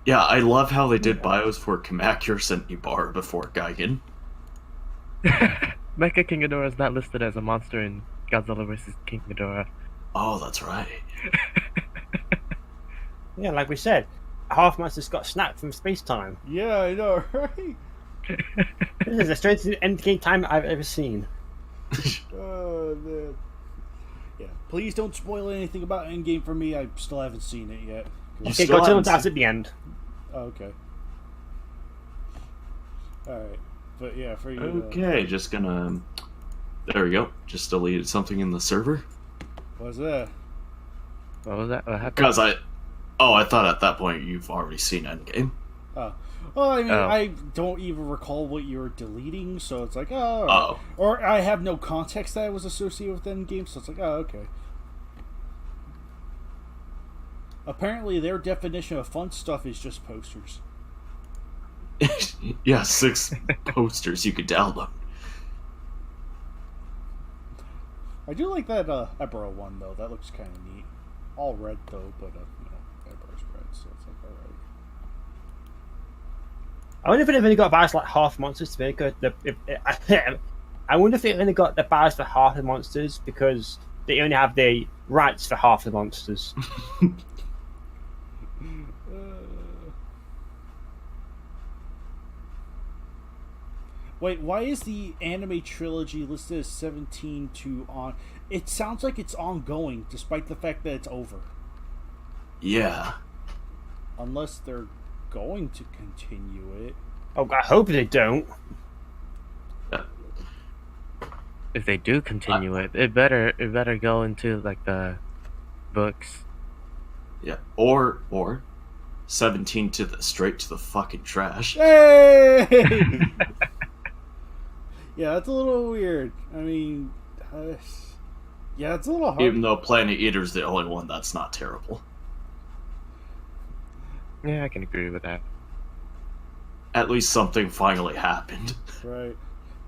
Yeah, I love how they did bios for Kamacuras and Ibara before Gigan. Mecha King Ghidorah is not listed as a monster in Godzilla vs. King Ghidorah. Oh, that's right. Yeah, like we said, half monsters got snapped from space time. Yeah, I know, right? This is the strangest endgame time I've ever seen. Oh man. Yeah, please don't spoil anything about Endgame for me. I still haven't seen it yet. You Okay, still Godzilla haven't dies seen- at the end. Oh, okay. All right, but yeah, for you. Okay, just gonna. There we go. Just deleted something in the server What's that? What was that? What happened? because I thought at that point you've already seen Endgame. Oh. Well, I mean, Oh. I don't even recall what you were deleting, so it's like, oh. Oh. Or I have no context that was associated with Endgame, so it's like, oh, okay. Apparently, their definition of fun stuff is just posters. Yeah, 6 posters you could download. I do like that Ebro one, though. That looks kind of neat. All red, though, but, Ebro's red, so it's like, alright. I wonder if they've only got bars like half monsters to make it. I wonder if they only got the bars for half the monsters because they only have the rights for half the monsters. Wait, why is the anime trilogy listed as 17 to on? It sounds like it's ongoing, despite the fact that it's over. Yeah. Unless they're going to continue it. Oh, I hope they don't. If they do continue it better go into like the books. Yeah. Or 17 straight to the fucking trash. Hey! Yeah, that's a little weird. I mean, yeah, it's a little hard. Even though Planet Eater's the only one that's not terrible. Yeah, I can agree with that. At least something finally happened. Right.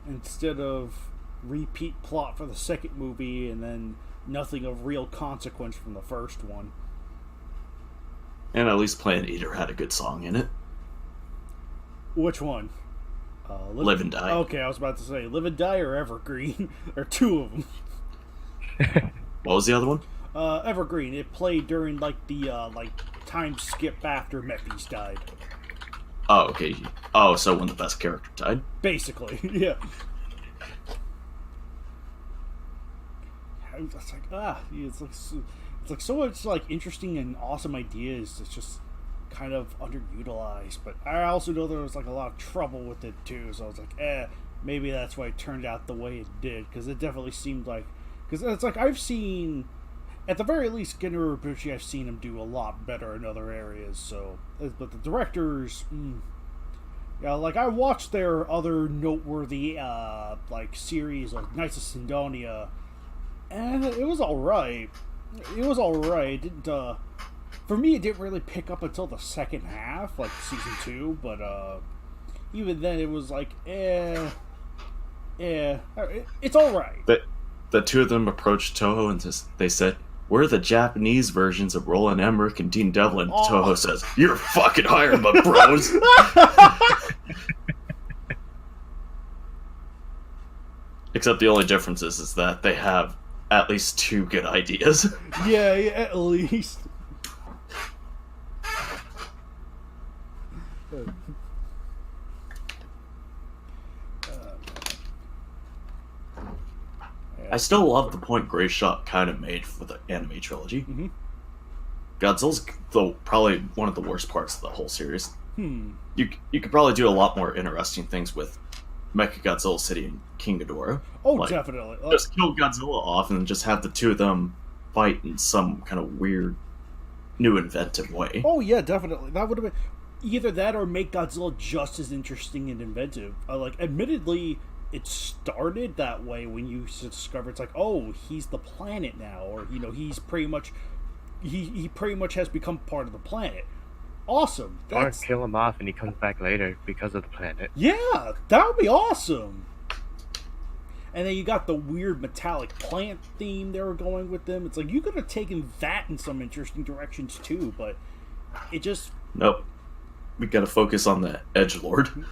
Instead of repeat plot for the second movie and then nothing of real consequence from the first one. And at least Planet Eater had a good song in it. Which one? Live and Die. Okay, I was about to say Live and Die or Evergreen. Or two of them. What was the other one? Evergreen. It played during the time skip after Mephies died. Oh, okay. Oh, so when the best character died? Basically, yeah. It's like it's like so much interesting and awesome ideas. It's just kind of underutilized. But I also know there was a lot of trouble with it too. So I was like, maybe that's why it turned out the way it did. Because it definitely seemed like, because it's like I've seen, at the very least, Gennaro Robucci, I've seen him do a lot better in other areas. So, but the directors. Yeah, I watched their other noteworthy, series, like Knights of Sidonia, and it was alright. It was alright. It didn't, for me, it didn't really pick up until the second half, season 2, but, even then, it was it's alright. The two of them approached Toho and they said, "We're the Japanese versions of Roland Emmerich and Dean Devlin." Oh. Toho says, "You're fucking hired, my bros." Except the only difference is that they have at least 2 good ideas. Yeah, at least. I still love the point Gray Shot kind of made for the anime trilogy. Mm-hmm. Godzilla's probably one of the worst parts of the whole series. Hmm. You could probably do a lot more interesting things with Mechagodzilla City and King Ghidorah. Oh, definitely. Just kill Godzilla off and just have the two of them fight in some kind of weird, new inventive way. Oh yeah, definitely. That would have been either that or make Godzilla just as interesting and inventive. Admittedly, it started that way when you discover it's oh, he's the planet now, or he's pretty much he pretty much has become part of the planet. Awesome. Or kill him off and he comes back later because of the planet. Yeah, that would be awesome. And then you got the weird metallic plant theme they were going with them. It's you could have taken that in some interesting directions too, but it just... Nope. We gotta focus on the edgelord.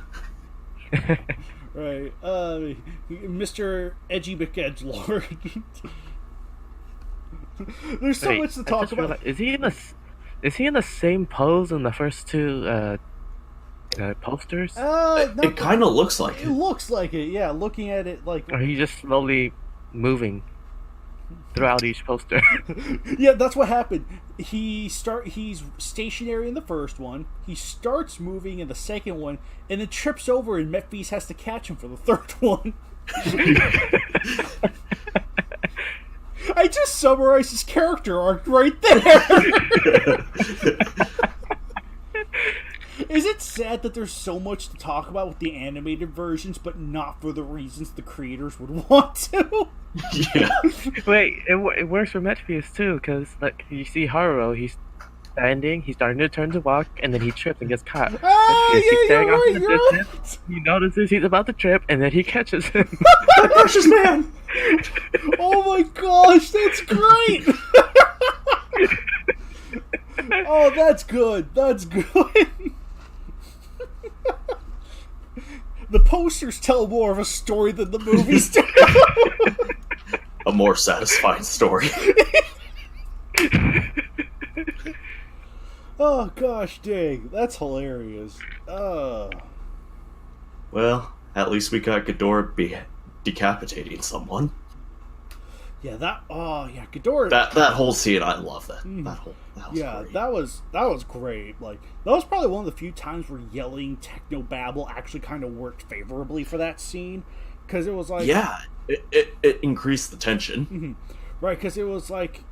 Right. Mr. Edgy McEdgelord. There's so much to talk about. Realized, is he in the same pose in the first two posters? It kind of looks like it. It looks like it, yeah. Looking at it, like. Or he just slowly moving throughout each poster. Yeah, that's what happened. He's stationary in the first one. He starts moving in the second one, and then trips over, and Metfees has to catch him for the third one. I just summarized his character arc right there. Is it sad that there's so much to talk about with the animated versions, but not for the reasons the creators would want to? Yeah. Wait, it works for Metfius too, because like you see Haruo, he's standing, he's starting to turn to walk, and then he trips and gets caught. You're right. He notices he's about to trip, and then he catches him. Precious man! Oh my gosh, that's great! Oh, that's good. That's good. The posters tell more of a story than the movies do. A more satisfying story. Oh gosh, dang, that's hilarious. Well, at least we got Ghidorah decapitating someone. Yeah, Ghidorah. That whole scene, I love that. That was yeah, great. that was great. Like, that was probably one of the few times where yelling technobabble actually kind of worked favorably for that scene, because it was like, yeah, it increased the tension. Mm-hmm. Right? Because it was like,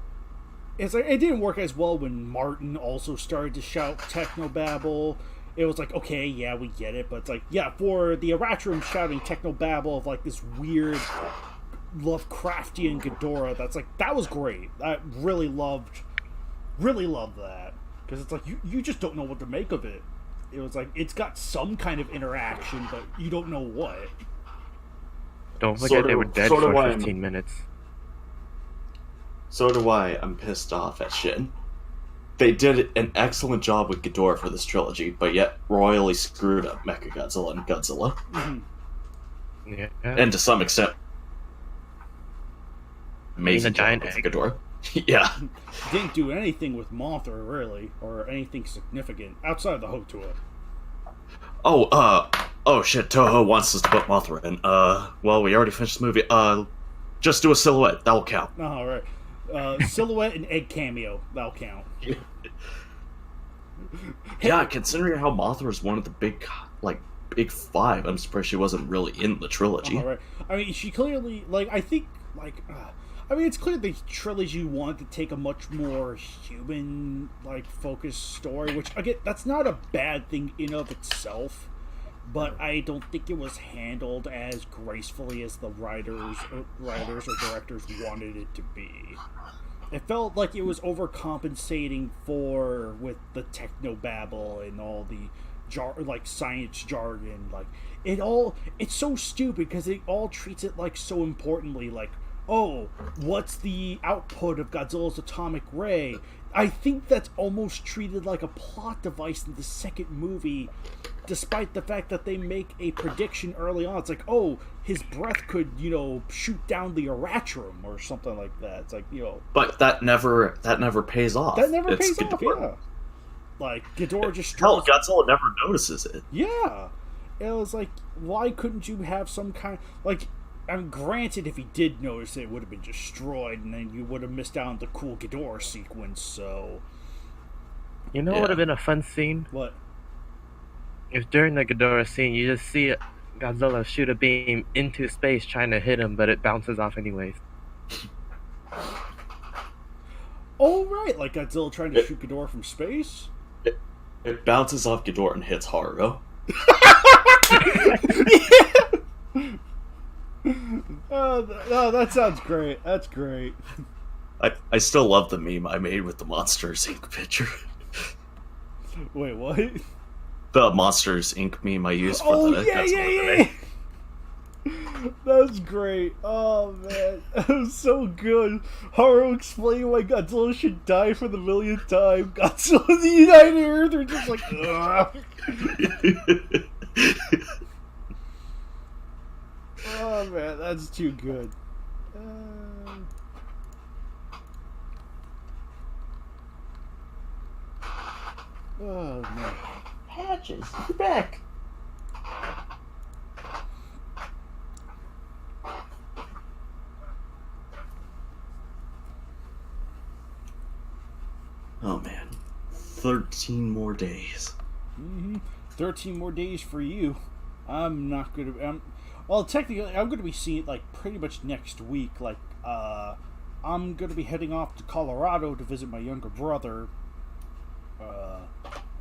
it didn't work as well when Martin also started to shout technobabble. It was like, okay, yeah, we get it, but it's like, yeah, for the Eratrum shouting technobabble of like this weird Lovecraftian Ghidorah, that was great. I really loved that, because it's like you just don't know what to make of it. It was like, it's got some kind of interaction, but you don't know what. Don't forget they were dead for 15 minutes. Sort of why I'm pissed off at Shin. They did an excellent job with Ghidorah for this trilogy, but yet royally screwed up Mechagodzilla and Godzilla. Mm-hmm. Yeah. And to some extent, amazing giant job with egg. Ghidorah. Yeah. Didn't do anything with Mothra, really, or anything significant outside of the Hotua. Oh shit, Toho wants us to put Mothra in. Well, we already finished the movie. Just do a silhouette, that'll count. All right. Silhouette and egg cameo, that'll count. Yeah, considering how Mothra is one of the big five, I'm surprised she wasn't really in the trilogy. All right. I mean, she clearly, it's clear the trilogy wanted to take a much more human, focused story, which, again, that's not a bad thing in of itself, but I don't think it was handled as gracefully as the writers or directors wanted it to be. It felt like it was overcompensating with the technobabble and all the science jargon. It's so stupid because it all treats it so importantly, oh, what's the output of Godzilla's atomic ray? I think that's almost treated like a plot device in the second movie, despite the fact that they make a prediction early on. It's like, oh, his breath could, shoot down the Eratrum or something like that. It's like, But that never pays off. That never pays Ghidorah. off, yeah. Ghidorah just... Hell, Godzilla never notices it. Yeah. It was like, why couldn't you have some kind... granted, if he did notice it would have been destroyed, and then you would have missed out on the cool Ghidorah sequence, so... You know what would have been a fun scene? What? If during the Ghidorah scene, you just see Godzilla shoot a beam into space trying to hit him, but it bounces off anyways. Oh, right, like Godzilla trying to shoot Ghidorah from space? It bounces off Ghidorah and hits Haruo. Yeah! Oh, that sounds great. That's great. I still love the meme I made with the Monsters Inc. picture. Wait, what? The Monsters Inc. meme I used for the yeah. That's great. Oh man, that was so good. Haru explaining why Godzilla should die for the millionth time. Godzilla and the United Earth are just like, ugh. Oh man, that's too good. Oh man. Patches, you're back. Oh man, 13 more days. 13 more days for you. I'm not gonna. Well, technically, I'm gonna be seeing it like pretty much next week. Like, I'm gonna be heading off to Colorado to visit my younger brother.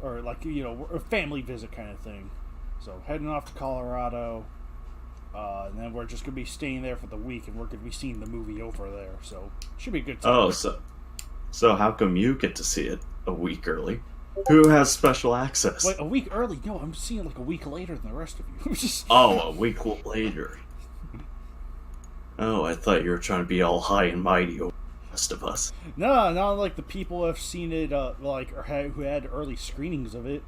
Or like a family visit kind of thing. So heading off to Colorado, and then we're just gonna be staying there for the week, and we're gonna be seeing the movie over there. So should be a good time. Oh, so how come you get to see it a week early? Who has special access? Wait, a week early? No, I'm seeing it like a week later than the rest of you. Oh, a week later. Oh, I thought you were trying to be all high and mighty over the rest of us. No, not like the people who have seen it, who had early screenings of it.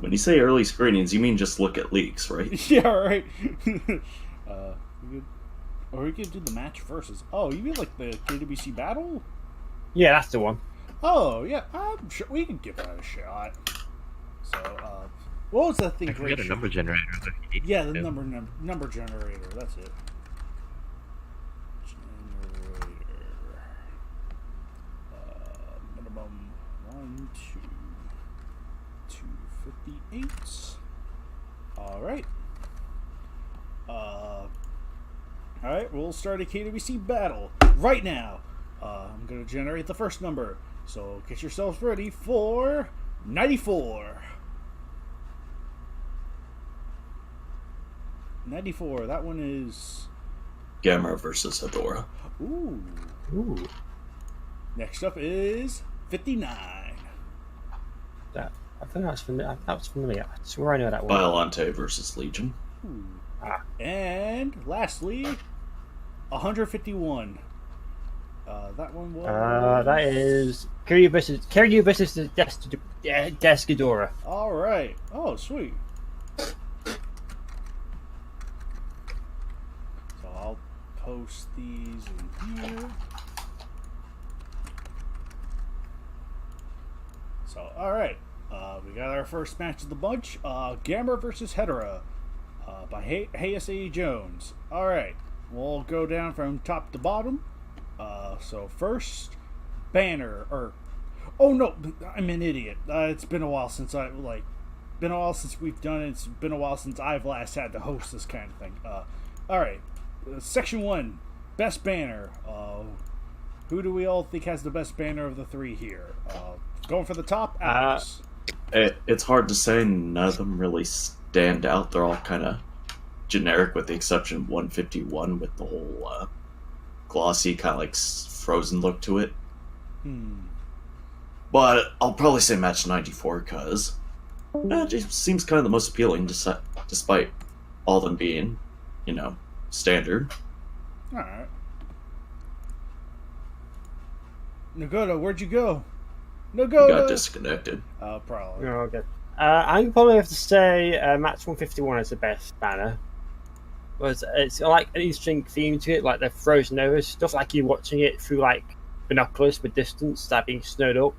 When you say early screenings, you mean just look at leaks, right? Yeah, right. We could do the match versus. Oh, you mean like the KWC Battle? Yeah, that's the one. Oh, yeah. I'm sure we can give that a shot. So, what was that thing? I can get a number generator. Yeah, the number generator. That's it. Generator. Minimum 1, 2, 258. All right. Alright, we'll start a KWC battle right now. I'm going to generate the first number. So get yourselves ready for 94. 94, that one is... Gamera versus Hedorah. Ooh. Next up is 59. I think that's familiar. That was familiar. I swear I know that one. Violante versus Legion. Ooh. And lastly, 151. That one was... that is Kiryu versus Desghidorah. All right. Oh, sweet. So I'll post these in here. So, all right. We got our first match of the bunch. Gamera versus Hedorah by Hayase Jones. All right. We'll go down from top to bottom. So first, banner, oh no, I'm an idiot. It's been a while since we've done it. It's been a while since I've last had to host this kind of thing. All right, section 1, best banner. Who do we all think has the best banner of the three here? Going for the top, Alex. It's hard to say. None of them really stand out. They're all kind of generic, with the exception of 151 with the whole glossy, kind of like frozen look to it. But I'll probably say match 94 because it just seems kind of the most appealing, despite all them being, standard. All right. Nagoda, where'd you go? Nagoda! You got disconnected. Probably. Oh, okay. I probably have to say match 151 is the best banner. It's like an interesting theme to it, like the frozen over stuff, like you're watching it through like binoculars with distance that being snowed up.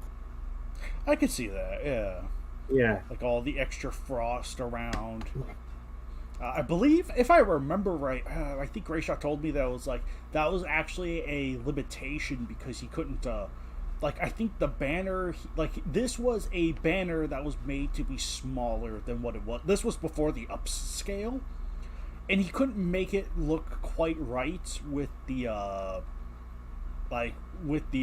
I could see that, yeah. Yeah. Like all the extra frost around. I believe, if I remember right, I think Grayshot told me that was actually a limitation because he couldn't. I think the banner, this was a banner that was made to be smaller than what it was. This was before the upscale. And he couldn't make it look quite right with the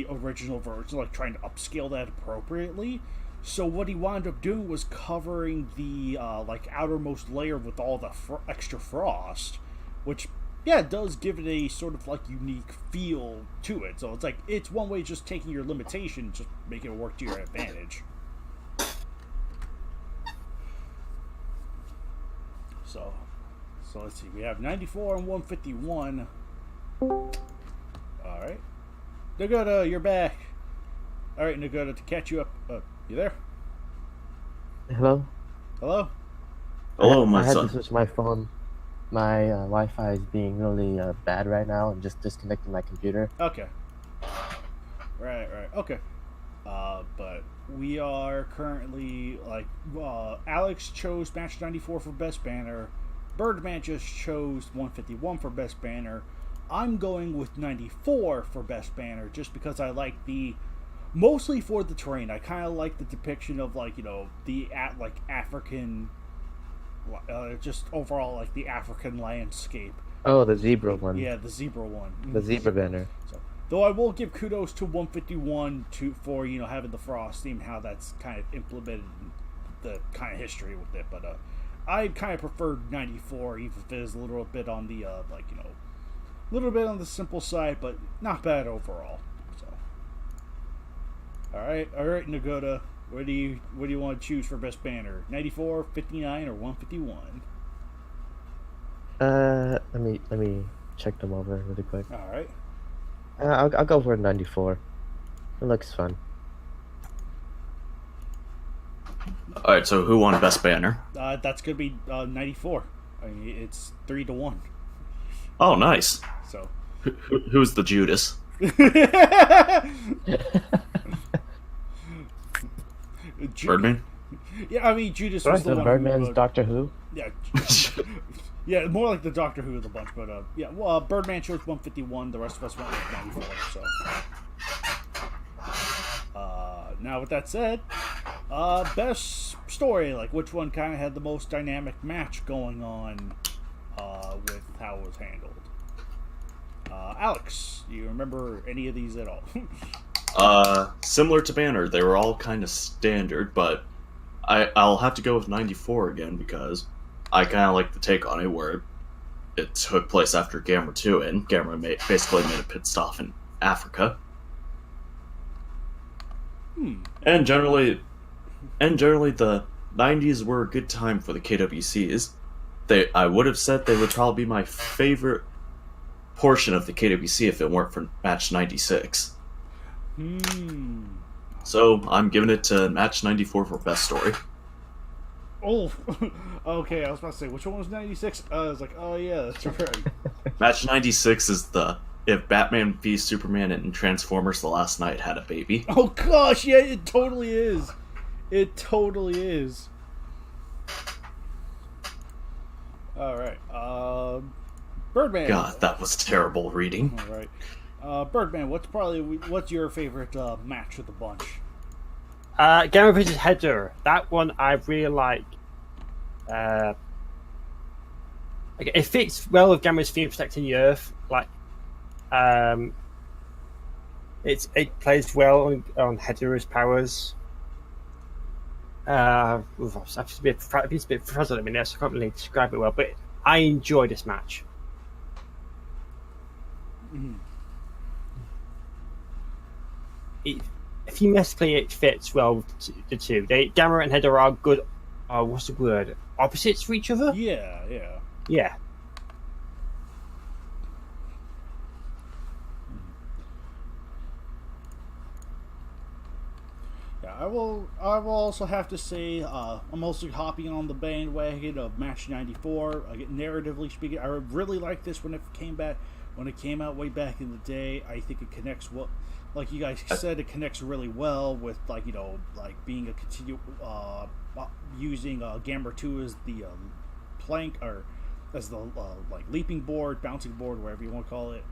original version, trying to upscale that appropriately. So what he wound up doing was covering the outermost layer with all the extra frost, which does give it a sort of unique feel to it. So it's one way just taking your limitation, just making it work to your advantage. So let's see. We have 94 and 151. All right. Nagoda, you're back. All right, Nagoda, to catch you up. You there? Hello? Hello? Hello, I my had to son. switch my phone. My Wi-Fi is being really bad right now. I'm just disconnecting my computer. Okay. Right. Okay. But we are currently Alex chose match 94 for best banner. Birdman just chose 151 for best banner. I'm going with 94 for best banner just because I like mostly for the terrain. I kind of like the depiction of the African, just overall the African landscape. Oh, the zebra one. Yeah, the zebra one. The zebra banner. So, though I will give kudos to 151 for having the frost theme, how that's kind of implemented the kind of history with it. But I kind of preferred 94, even if it is a little bit on the a little bit on the simple side, but not bad overall. So, all right, Nagoda, what do you want to choose for best banner? 94, 59, or 151? Let me check them over really quick. All right. I'll go for 94. It looks fun. All right, so who won best banner? That's gonna be 94. I mean, it's 3-1. Oh, nice. So, Who's the Judas? Birdman? Yeah, I mean Judas Right, was the so one. Birdman's Doctor Who. Yeah, yeah, more like the Doctor Who of the bunch, but yeah. Well, Birdman chose 151. The rest of us went with 94. So, now with that said, best story, which one kind of had the most dynamic match going on, with how it was handled. Alex, do you remember any of these at all? Similar to Banner, they were all kind of standard, but I'll have to go with 94 again because I kind of like the take on it where it took place after Gamma 2 and Gamma basically made a pit stop in Africa. And generally the 90s were a good time for the KWCs. I would have said they would probably be my favorite portion of the KWC if it weren't for match 96. So I'm giving it to match 94 for best story. Oh, okay. I was about to say, which one was 96? I was like, oh yeah, that's right. Match 96 is if Batman v Superman and Transformers The Last Night had a baby. Oh gosh, yeah, it totally is. It totally is. All right, Birdman. God, that was terrible reading. All right, Birdman. What's your favorite match of the bunch? Gamma vs. Header. That one I really like. It fits well with Gamma's theme protecting the Earth. It plays well on Header's powers. I'm just a bit frazzled at me now, so I can't really describe it well. But I enjoy this match. Thematically, it fits well with the two. Gamma and Header are good. What's the word? Opposites for each other. Yeah. Yeah. Yeah, I will also have to say I'm also hopping on the bandwagon of match 94. Narratively speaking, I really like this when it came out way back in the day. I think it connects like you guys said, it connects really well with being a using Gamma 2 as the plank or as the leaping board, bouncing board, whatever you want to call it.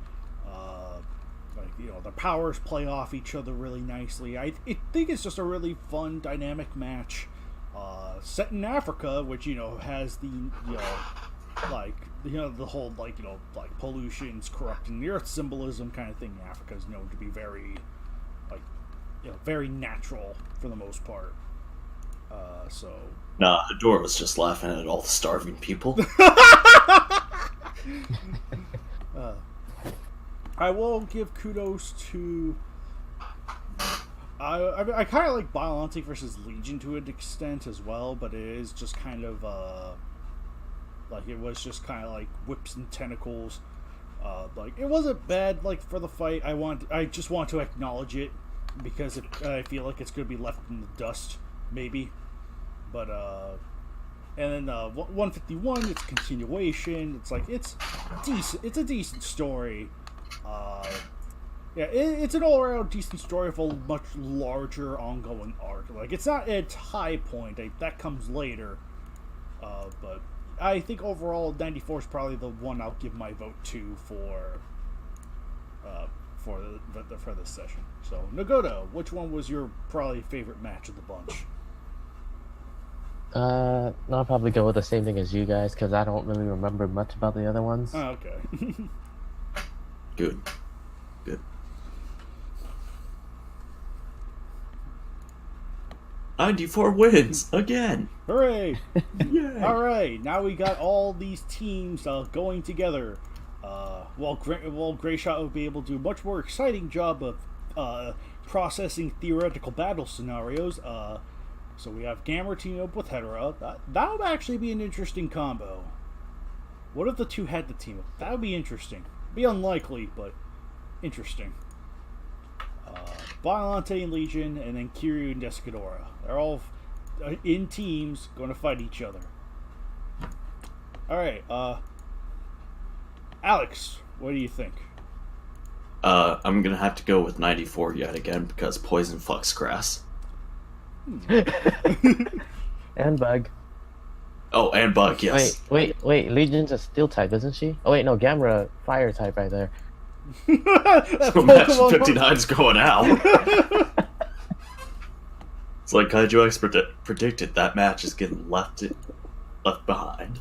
The powers play off each other really nicely. I think it's just a really fun, dynamic match set in Africa, which has the the whole pollution's corrupting the earth symbolism kind of thing. Africa is known to be very very natural for the most part. So Nah, Hador was just laughing at all the starving people. I will give kudos to. I kind of like Biollante versus Legion to an extent as well, but it is just kind of it was just kind of like whips and tentacles. It wasn't bad for the fight. I just want to acknowledge it because I feel like it's gonna be left in the dust maybe, but And then 151, it's continuation. It's like it's decent. It's a decent story. Yeah, it's an all-around decent story of a much larger ongoing arc. Like, it's not at its high point. That comes later. But I think overall, 94 is probably the one I'll give my vote to for this session. So, Nagoda, which one was your probably favorite match of the bunch? I'll probably go with the same thing as you guys because I don't really remember much about the other ones. Oh, okay. Good. 94 wins again. Hooray! Yay. All right, now we got all these teams going together. While Greyshot would be able to do a much more exciting job of processing theoretical battle scenarios. So we have Gamera teaming up with Hedera. That would actually be an interesting combo. What if the two had to team up? That would be interesting. Be unlikely, but interesting. Biollante and Legion, and then Kiryu and Descadora. They're all in teams going to fight each other. Alright, Alex, what do you think? I'm gonna have to go with 94 yet again because Poison fucks grass. And Bug. Oh, and Bug, yes. Wait. Legion's a steel type, isn't she? Oh wait, no, Gamera fire type right there. So match 59's going out. It's like Kaiju X predicted, that match is getting left behind.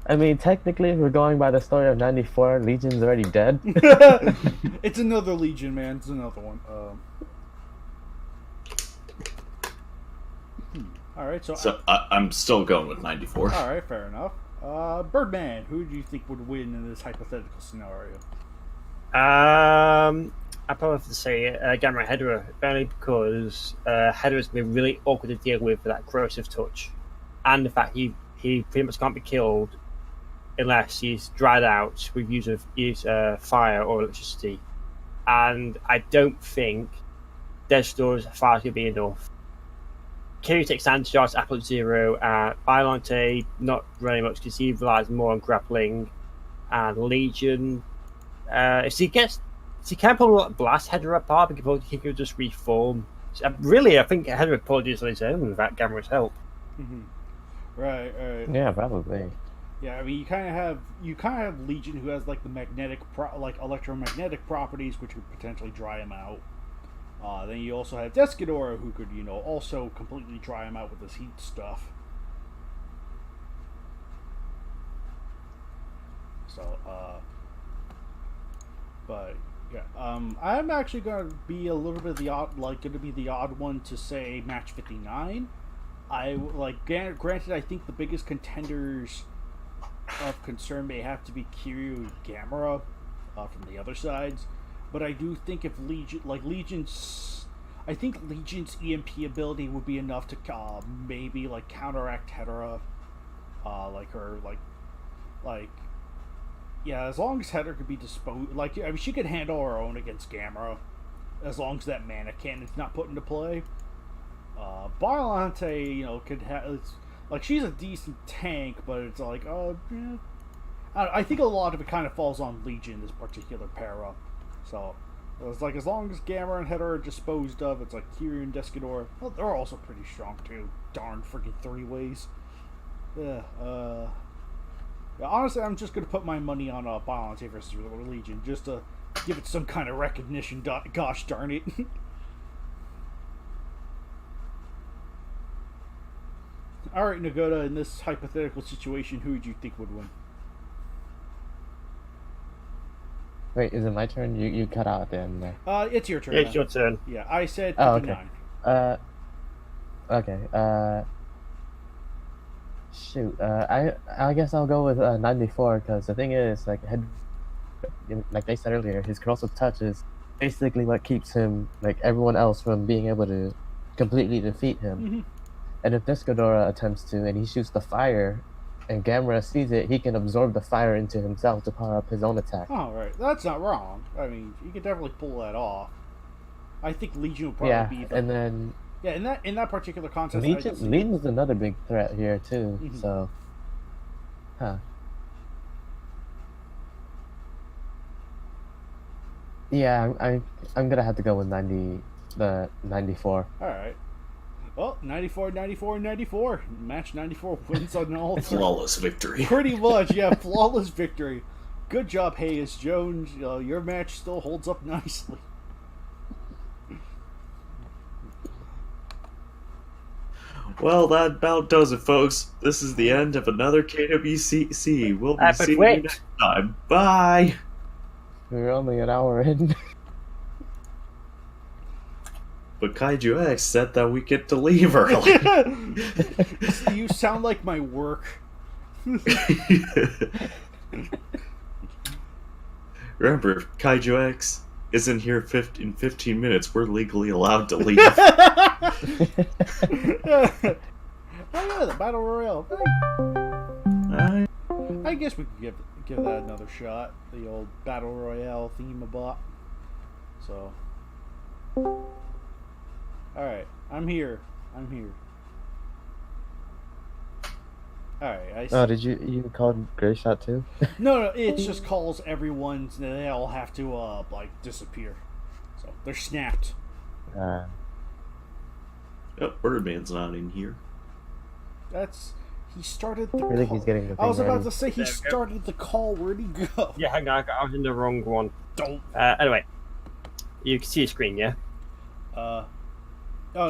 I mean, technically, if we're going by the story of 94, Legion's already dead. It's another Legion, man. It's another one. Alright, so I'm still going with 94. Alright, fair enough. Birdman, who do you think would win in this hypothetical scenario? I probably have to say Gamera Hedera, mainly because Hedera's been really awkward to deal with for that corrosive touch, and the fact he pretty much can't be killed unless he's dried out with use of fire or electricity, and I don't think Destor's fire is going to be enough. Kiryu takes anti-shots, Apple Zero, Biollante not really much because he relies more on grappling, and Legion. If he can probably blast Hedera apart, he could just reform. Really, I think Hedera probably does on his own without Gamera's help. Mm-hmm. Right. Yeah, probably. Yeah, I mean, you kind of have Legion, who has like the electromagnetic properties, which would potentially dry him out. Then you also have Descadora, who could, also completely dry him out with his heat stuff. So, but yeah, I'm actually going to be a little bit the odd one to say match 59. Granted, I think the biggest contenders of concern may have to be Kiryu and Gamera from the other sides, but I do think if Legion's EMP ability would be enough to maybe counteract Hedera, yeah, as long as Hedera could be disposed, she could handle her own against Gamera, as long as that mana cannon's not put into play. Biollante, could have. She's a decent tank, but it's yeah. I think a lot of it kind of falls on Legion, this particular pair-up. So, it's as long as Gamera and Hedera are disposed of, it's Kiryu and Descador. Well, they're also pretty strong, too. Darn freaking three-ways. Yeah, honestly, I'm just going to put my money on Biollante versus Legion, just to give it some kind of recognition. Gosh darn it. Alright, Nagoda, in this hypothetical situation, who would you think would win? Wait, is it my turn? You cut out at the end there. It's your turn. Yeah, it's your turn. Yeah, I said 59. Oh, okay. Okay. Shoot. I guess I'll go with 94 because the thing is, like they said earlier, his corrosive touch is basically what keeps him, everyone else, from being able to completely defeat him. Mm-hmm. And if Descadora attempts to, and he shoots the fire, and Gamera sees it, he can absorb the fire into himself to power up his own attack. Oh, right. That's not wrong. I mean, you could definitely pull that off. I think Legion will probably be the... and then Yeah, in that particular contest, I could see- Legion's another big threat here too. Mhm. So, huh? Yeah, I'm gonna have to go with 94. All right. Well, 94, 94, 94. Match 94 wins on all three. Flawless victory. Pretty much, yeah. Flawless victory. Good job, Hayes Jones. Your match still holds up nicely. Well, that about does it, folks. This is the end of another KWCC. We'll be But seeing you wait. next time. Bye! We're only an hour in. But Kaiju X said that we get to leave early. You sound like my work. Remember, Kaiju X isn't here in 15 minutes. We're legally allowed to leave. Oh yeah, the battle royale. I guess we could give that another shot. The old battle royale theme-a-bot. So, all right, I'm here. All right. Oh, did you call Gray Shot too? No, it just calls everyone. They all have to like disappear. So they're snapped. Uh, Oh, Birdman's not in here. He started the I think call. he's getting the I was thing about ready. to say he There we go. started the call. Where'd he go? Yeah, hang on, I was in the wrong one. Don't. Anyway, you can see your screen, yeah? Oh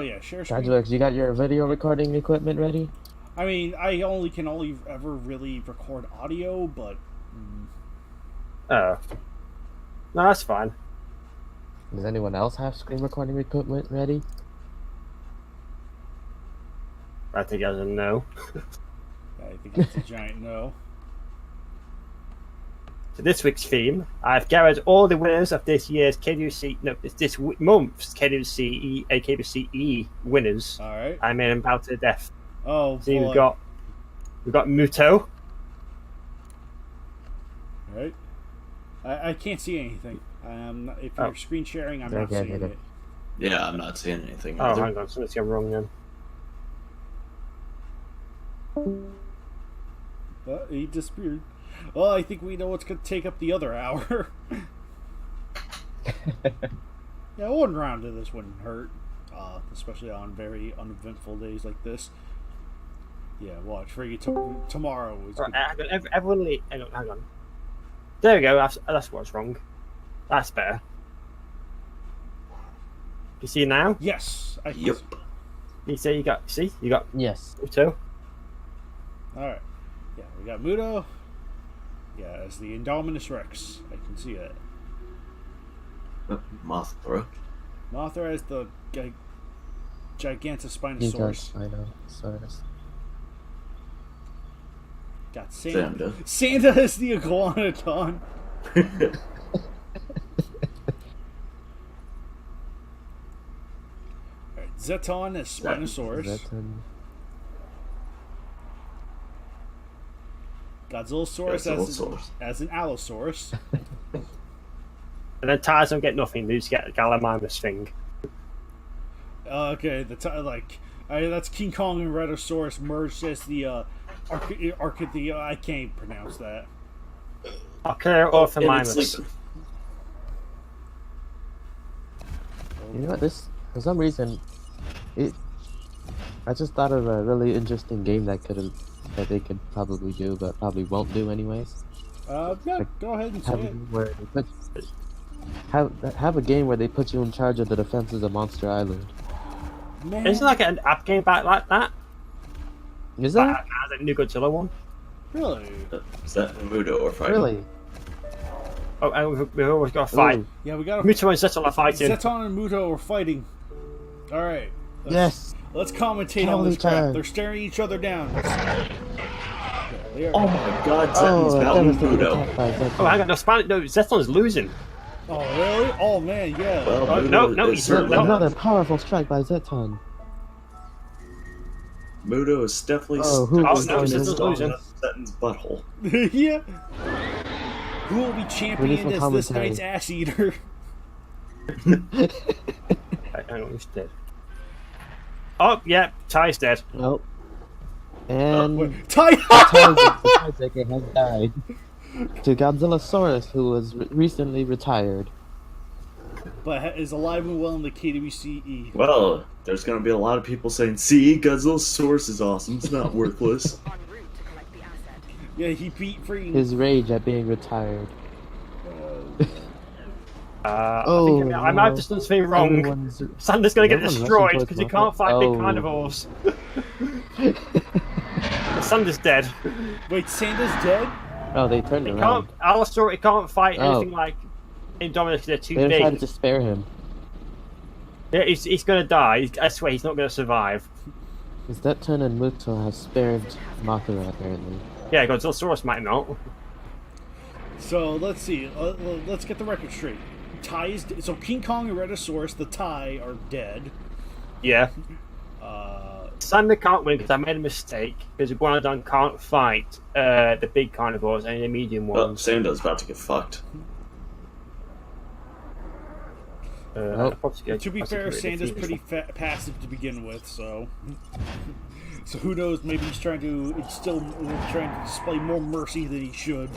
yeah, share screen. Kaiju X, you got your video recording equipment ready? I mean, I can only ever really record audio, but Oh. No, that's fine. Does anyone else have screen recording equipment ready? I think as a no. I think it's a giant no. So this week's theme, I've gathered all the winners of this year's this month's KWCE and KWCE winners. All right. I made them bow to death. Oh, See, boy. we've got Muto. All right. I can't see anything. If you're screen sharing, I'm not Okay, seeing okay. it. Yeah, I'm not seeing anything. Oh, either. hang on, something's gone wrong then. He disappeared. Well, I think we know what's going to take up the other hour. Yeah, one round of this wouldn't hurt, especially on very uneventful days like this. Yeah, watch. For you tomorrow is Right, hang on, everyone hang on. There we go, that's what's wrong. That's better. You see now? Yes. Yep. You see, you got Yes. Muto. All right. Yeah, we got Muto. Yeah, as the Indominus Rex. I can see it. Mothra. Mothra as the He Gigantospinosaurus. does. I know. Sorry. Got Santa. Santa. Santa is the Iguanodon. Alright, Zeton is Spinosaurus. Godzillasaurus Godzillasaurus. as an Allosaurus. And then Tars don't get nothing, they just get a Gallimimus thing. Okay, that's King Kong and Rhedosaurus merged as the I can't pronounce that. Okay, or for And my it's sleeping. You know what? This for some reason, I just thought of a really interesting game that they could probably do, but probably won't do anyways. Yeah, go ahead and say Have it. where they have a game where they put you in charge of the defenses of Monster Island. Man. Isn't like an app game back like that? Is Like, that as a new Godzilla one? Really? Is that Muto or fighting? really? Oh, and we've always got a fight. Ooh, Yeah, we got Muto and Zeton are fighting. Zeton and Muto are fighting. Alright. yes. Let's commentate Tell on this each crap. other. They're staring each other down. Oh my god, Oh, Zeton's a Mountain devastating Muto. attack by Zeton. Oh, hang on, no, Zeton's losing. Oh, really? Oh, man, yeah. Well, Oh, Muto no, is he's certainly not. Another powerful strike by Zeton. Muto is definitely Oh, who is strong losing? enough Zeton's butthole. Yeah. Who will be championed Beautiful as this commentary. night's ass eater? Hang on, he's dead. Oh, yeah, Ty's dead. Oh. And Ty. Taizeke has died to Godzillasaurus, who was recently retired. But is alive and well in the KWCE. Well, there's gonna be a lot of people saying, "See, Godzilla's source is awesome. It's not worthless." En route to collect the asset. Yeah, he beat freaking. His rage at being retired. I might have just done something wrong. Everyone's- Sander's gonna get everyone's destroyed rushing because he towards can't fight big Oh. carnivores. Sander's dead. Wait, Sanda's dead? Oh, they turned He around. can't. Allosaurus he can't fight Oh. anything like Indominus because they're too They decided big. to spare him. Yeah, he's gonna die. I swear he's not gonna survive. Is that Ten and Muto have spared Mothra, apparently. Yeah, Godzillasaurus might not. So let's see. Let's get the record straight. So King Kong and Rhedosaurus, the Thai, are dead. Yeah. Sander can't win because I made a mistake because Iguanodon can't fight the big carnivores, only the medium Well, ones. Sanda's about to get fucked. To be fair, Sanda's pretty passive to begin with, so who knows? Maybe he's trying to display more mercy than he should.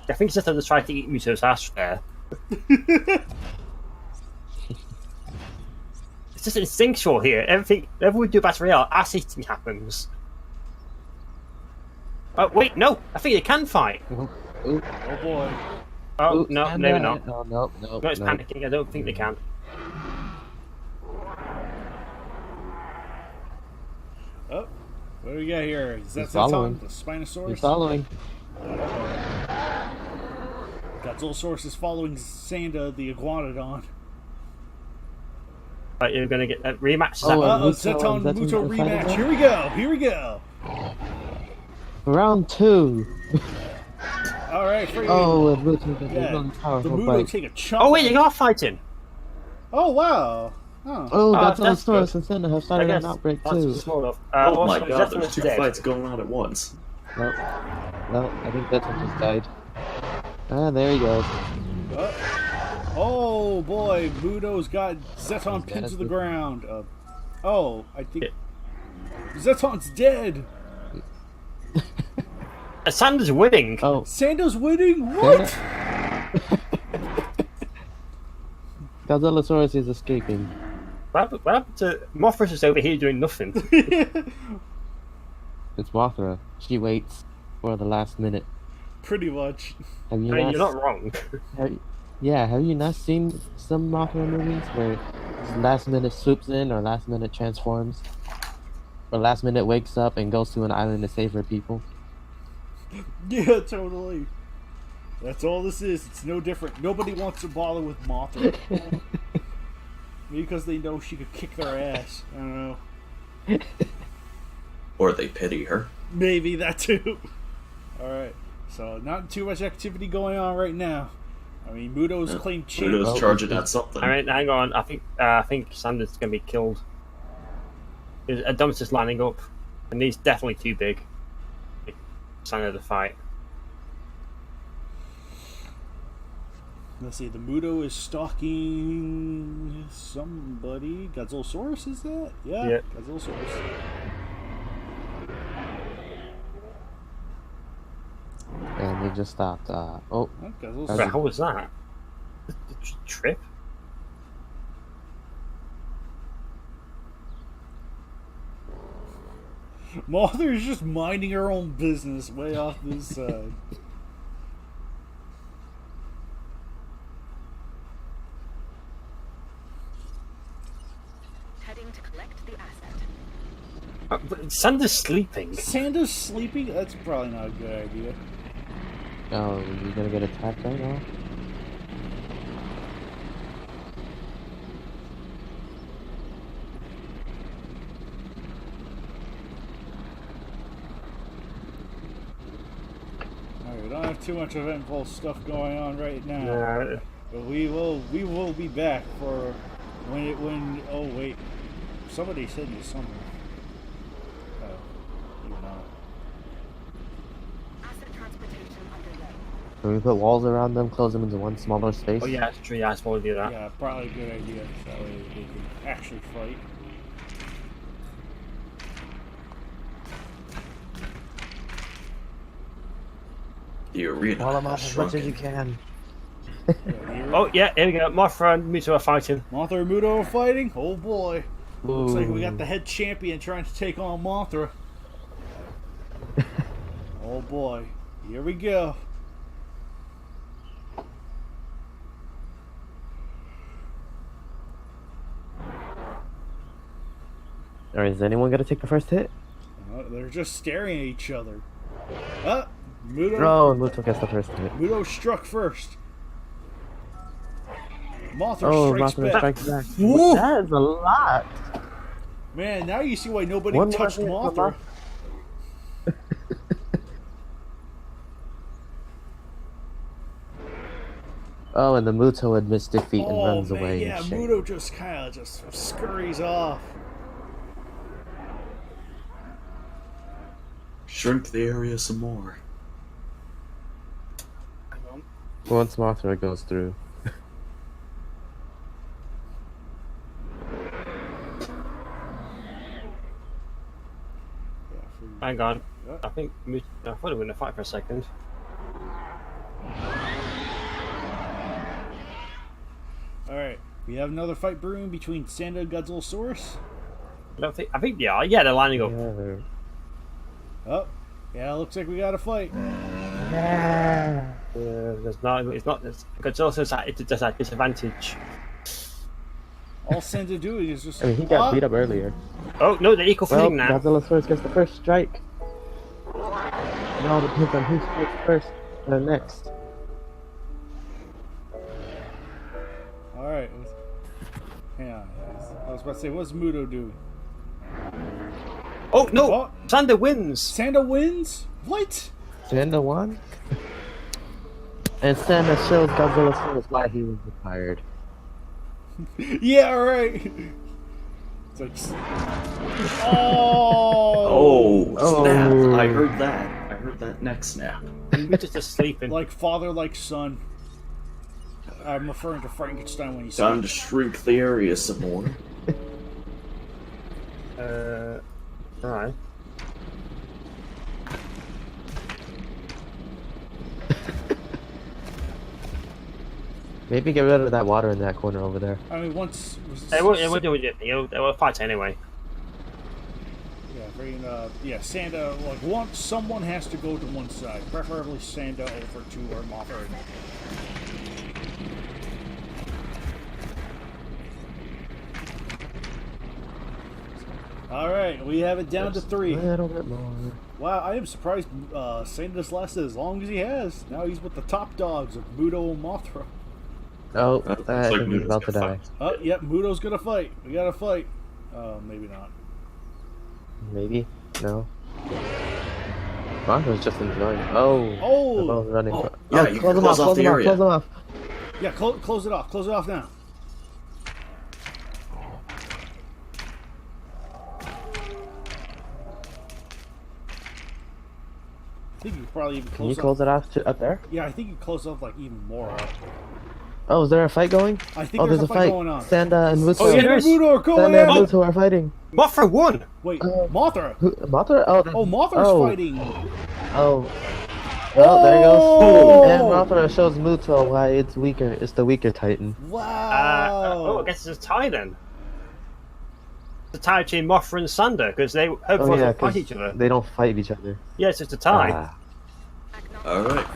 I think he's just to try to eat Muto's ass there. It's just instinctual here. Everything, whenever we do Battle Royale, ass eating happens. Oh, wait, no! I think they can fight! Ooh. Oh boy. Oh, Ooh, no, Sanda- maybe not. No, no, no. No, it's no. panicking. I don't think they can. Oh, what do we got here? Is that He's following. the Spinosaurus? He's following. Godzillasaurus is following Sanda, the Iguanodon. Right, you're gonna get that rematch. Is Oh, that Muto Zeton and Zeton Muto are fighting rematch. again? Here we go. Here we go. Round 2. All right, for you. Oh, and Muto gets yeah. a really The powerful Muto bite. take a chunk. Oh, wait, they are fighting! Oh wow. Oh. Oh, that's Godzillasaurus good. and Sanda have started an outbreak that's too. small enough. Oh my also, god, Zeton there's is two dead. fights going on at once. No, I think Zeton just died. Ah, there he goes. Oh boy, Muto's got Zeton pinned to the dead. ground. I think Zeton's dead. Sander's winning! Oh, Sanda's winning. What? Godzillasaurus is escaping. What happened to Mothra's is over here doing nothing? It's Mothra. She waits for the last minute. Pretty much. Have you I mean, not? you're not wrong. Have you not seen some Mothra movies where last minute swoops in, or last minute transforms, or last minute wakes up and goes to an island to save her people? Yeah, totally. That's all this is. It's no different. Nobody wants to bother with Mothra. Maybe because they know she could kick their ass. I don't know. Or they pity her. Maybe that too. Alright. So, not too much activity going on right now. I mean, Muto's claimed cheat. Muto's charging at something. I mean, hang on. I think Sander's gonna be killed. Adonis is lining up, and he's definitely too big. Sander to fight. Let's see, the Muto is stalking somebody. Godzillasaurus, is that? Yeah. Godzillasaurus. And they just stopped. Oh, Godzillasaurus. How was that? Trip? Mothra's just minding her own business way off this side. Heading to collect the asset. But Sander's sleeping. Sanda's sleeping? That's probably not a good idea. oh, you're gonna get attacked right now? Alright, we don't have too much eventful stuff going on right now. Uh, But we will be back for when oh wait. Somebody said you something. Oh. You know. Asset transportation underway. Can we put walls around them, close them into one smaller space? Oh yeah, that's true. Yeah, I suppose do that. Yeah, probably a good idea. So that way they can actually fight. The arena. Wall them off has as much as you shrunken. can. Yeah, here, Oh yeah, here we go. Mothra and Muto are fighting. Mothra and Muto are fighting. Oh boy. Looks like we got Ooh. the head champion trying to take on Mothra. Oh boy. Here we go. Alright, is anyone gonna take the first hit? They're just staring at each other. Muto. No, Muto gets the first hit. Muto struck first. Mothra Oh, strikes Mothra back. strikes back. Woo! That is a lot. Man, now you see why nobody One more touched hit for Mothra. Oh, and the Muto admits defeat and Oh runs man, away. yeah, in shame. Muto just kind of just scurries off. Shrink the area some more. Once Mothra goes through. Hang on. I think I thought we were gonna fight for a second. Alright, we have another fight brewing between Sanda and Godzillasaurus. I don't think. I think they are. Yeah, they're lining up. Yeah. Oh, yeah, looks like we got a fight. There's not. It's not. Godzilla's at a disadvantage. All Sanda doing is just. I mean, he got beat up earlier. Oh no, they're equal Well, footing now. Godzillasaurus gets the first strike. It all depends on who strikes first or next. Alright. Hang on. I was about to say, what's Muto doing? Oh no! Oh. Sander wins. Sanda wins? What? Sanda won? And Sanda shows Godzillasaurus why he was retired. Yeah, right. It's like. Oh, Oh. snap! I heard that. I heard that neck snap. Muto's just sleeping. Like father, like son. I'm referring to Frankenstein when he said. Time to shrink the area some more. Alright. Maybe get rid of that water in that corner over there. I mean, once. They won't do it. They will fight anyway. Yeah, Sanda, like, someone has to go to one side. Preferably Sanda over to or Mothra. Alright, we have it down to 3. A little bit more. Wow, I am surprised Sanda's lasted as long as he has. Now he's with the top dogs of Muto and Mothra. Oh, Looks I like think he's Muto's about to gonna die. fight. Oh, yep, Muto's gonna fight. We gotta fight. Maybe not. Maybe? No. Mothra's just enjoying. Oh! Oh! They're both running. Oh, for- yeah, oh, you close can them off, close off close the them off, area. close them off. Yeah, close it off. Close it off now. I think you could probably even Can you close close it off to up there? Yeah, I think you close off like even more up. Oh, is there a fight going? I think Oh, there's a a fight going on. Sanda and Muto. Oh, yeah, Sanda there and is. Muto are going Sanda and at it. Muto are fighting. Mothra won. Wait, Mothra. Mothra? Oh, Oh, Mothra's oh. fighting. Oh. Oh, there he goes. Oh! And Mothra shows Muto why it's weaker. It's the weaker Titan. Wow. I guess it's a tie then. It's a tie between Mothra and Sander because they hope Oh yeah, fight 'cause each other. they don't fight each other. Yes, it's a tie. Ah. Alright.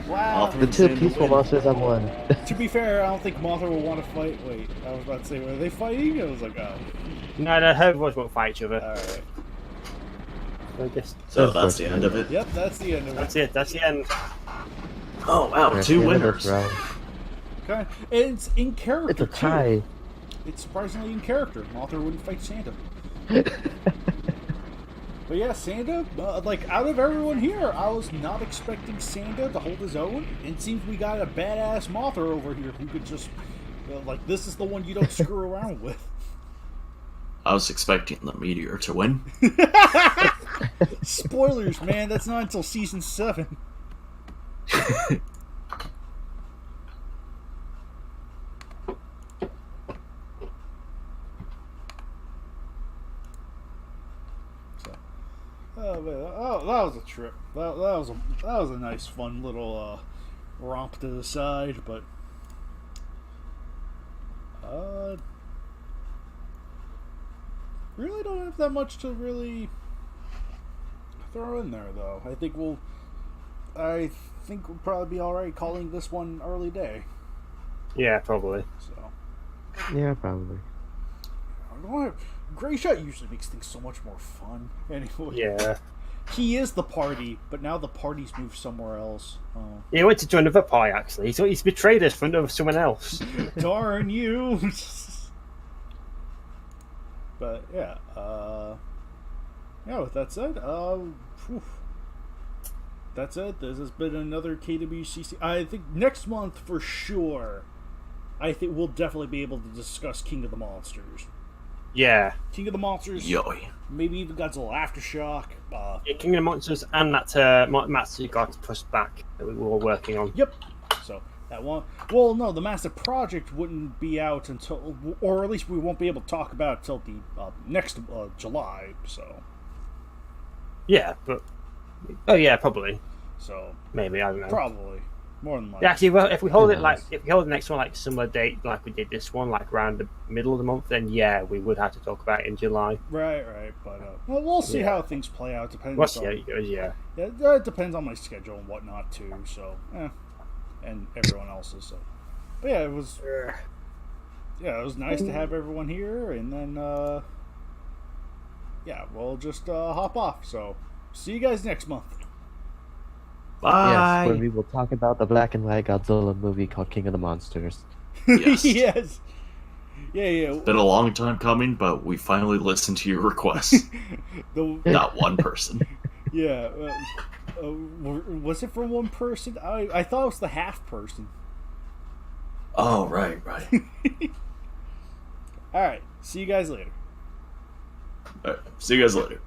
Wow. The two peaceful monsters have won. To be fair, I don't think Mothra will want to fight. Wait, I was about to say, were they fighting? I was like, oh. No, the herbivores won't fight each other. Alright. I guess So that's the end of it. Yep, that's the end of it. that's it. That's the end. Oh wow, That's two the end of this winners. round. Okay. And it's in character, It's a too. tie. It's surprisingly in character. Mothra wouldn't fight Sanda. But yeah, Sanda, like, out of everyone here, I was not expecting Sanda to hold his own. It seems we got a badass Mothra over here who could just, like, this is the one you don't screw around with. I was expecting the meteor to win. Spoilers, man, that's not until season 7. that was a trip. That was a nice, fun little romp to the side, but really don't have that much to really throw in there, though. I think we'll probably be all right calling this one early day. Yeah, probably. So Yeah, probably. Gray Shot usually makes things so much more fun. Anyway, Yeah. he is the party, but now the party's moved somewhere else. He went to join another party, actually. He's betrayed us in front of someone else. Darn you! But yeah, with that said, that's it. This has been another KWCC. I think next month for sure. I think we'll definitely be able to discuss King of the Monsters. Yeah. King of the Monsters. Yoy. Maybe even Godzilla Aftershock. Yeah, King of the Monsters and that match that got pushed back that we were working on. Yep. So that one. Well, no, the Massive Project wouldn't be out until, or at least we won't be able to talk about it till the next July. So. Yeah, but yeah, probably. So maybe, I don't know. Probably more than likely. Yeah, actually, well, if we hold the next one like similar date, like we did this one, like around the middle of the month, then yeah, we would have to talk about it in July. Right. But well, we'll see how things play out. Depending. We'll see how it goes. Yeah. Yeah, it depends on my schedule and whatnot too. So, and everyone else's. So, but yeah, it was. Yeah, it was nice to have everyone here, and then yeah, we'll just hop off. So, see you guys next month. Bye. Yes, where we will talk about the black and white Godzilla movie called King of the Monsters. Yes. Yes. Yeah. It's been a long time coming, but we finally listened to your request. Not one person. Yeah. Was it from one person? I thought it was the half person. Oh, right. All right. See you guys later. All right, see you guys later.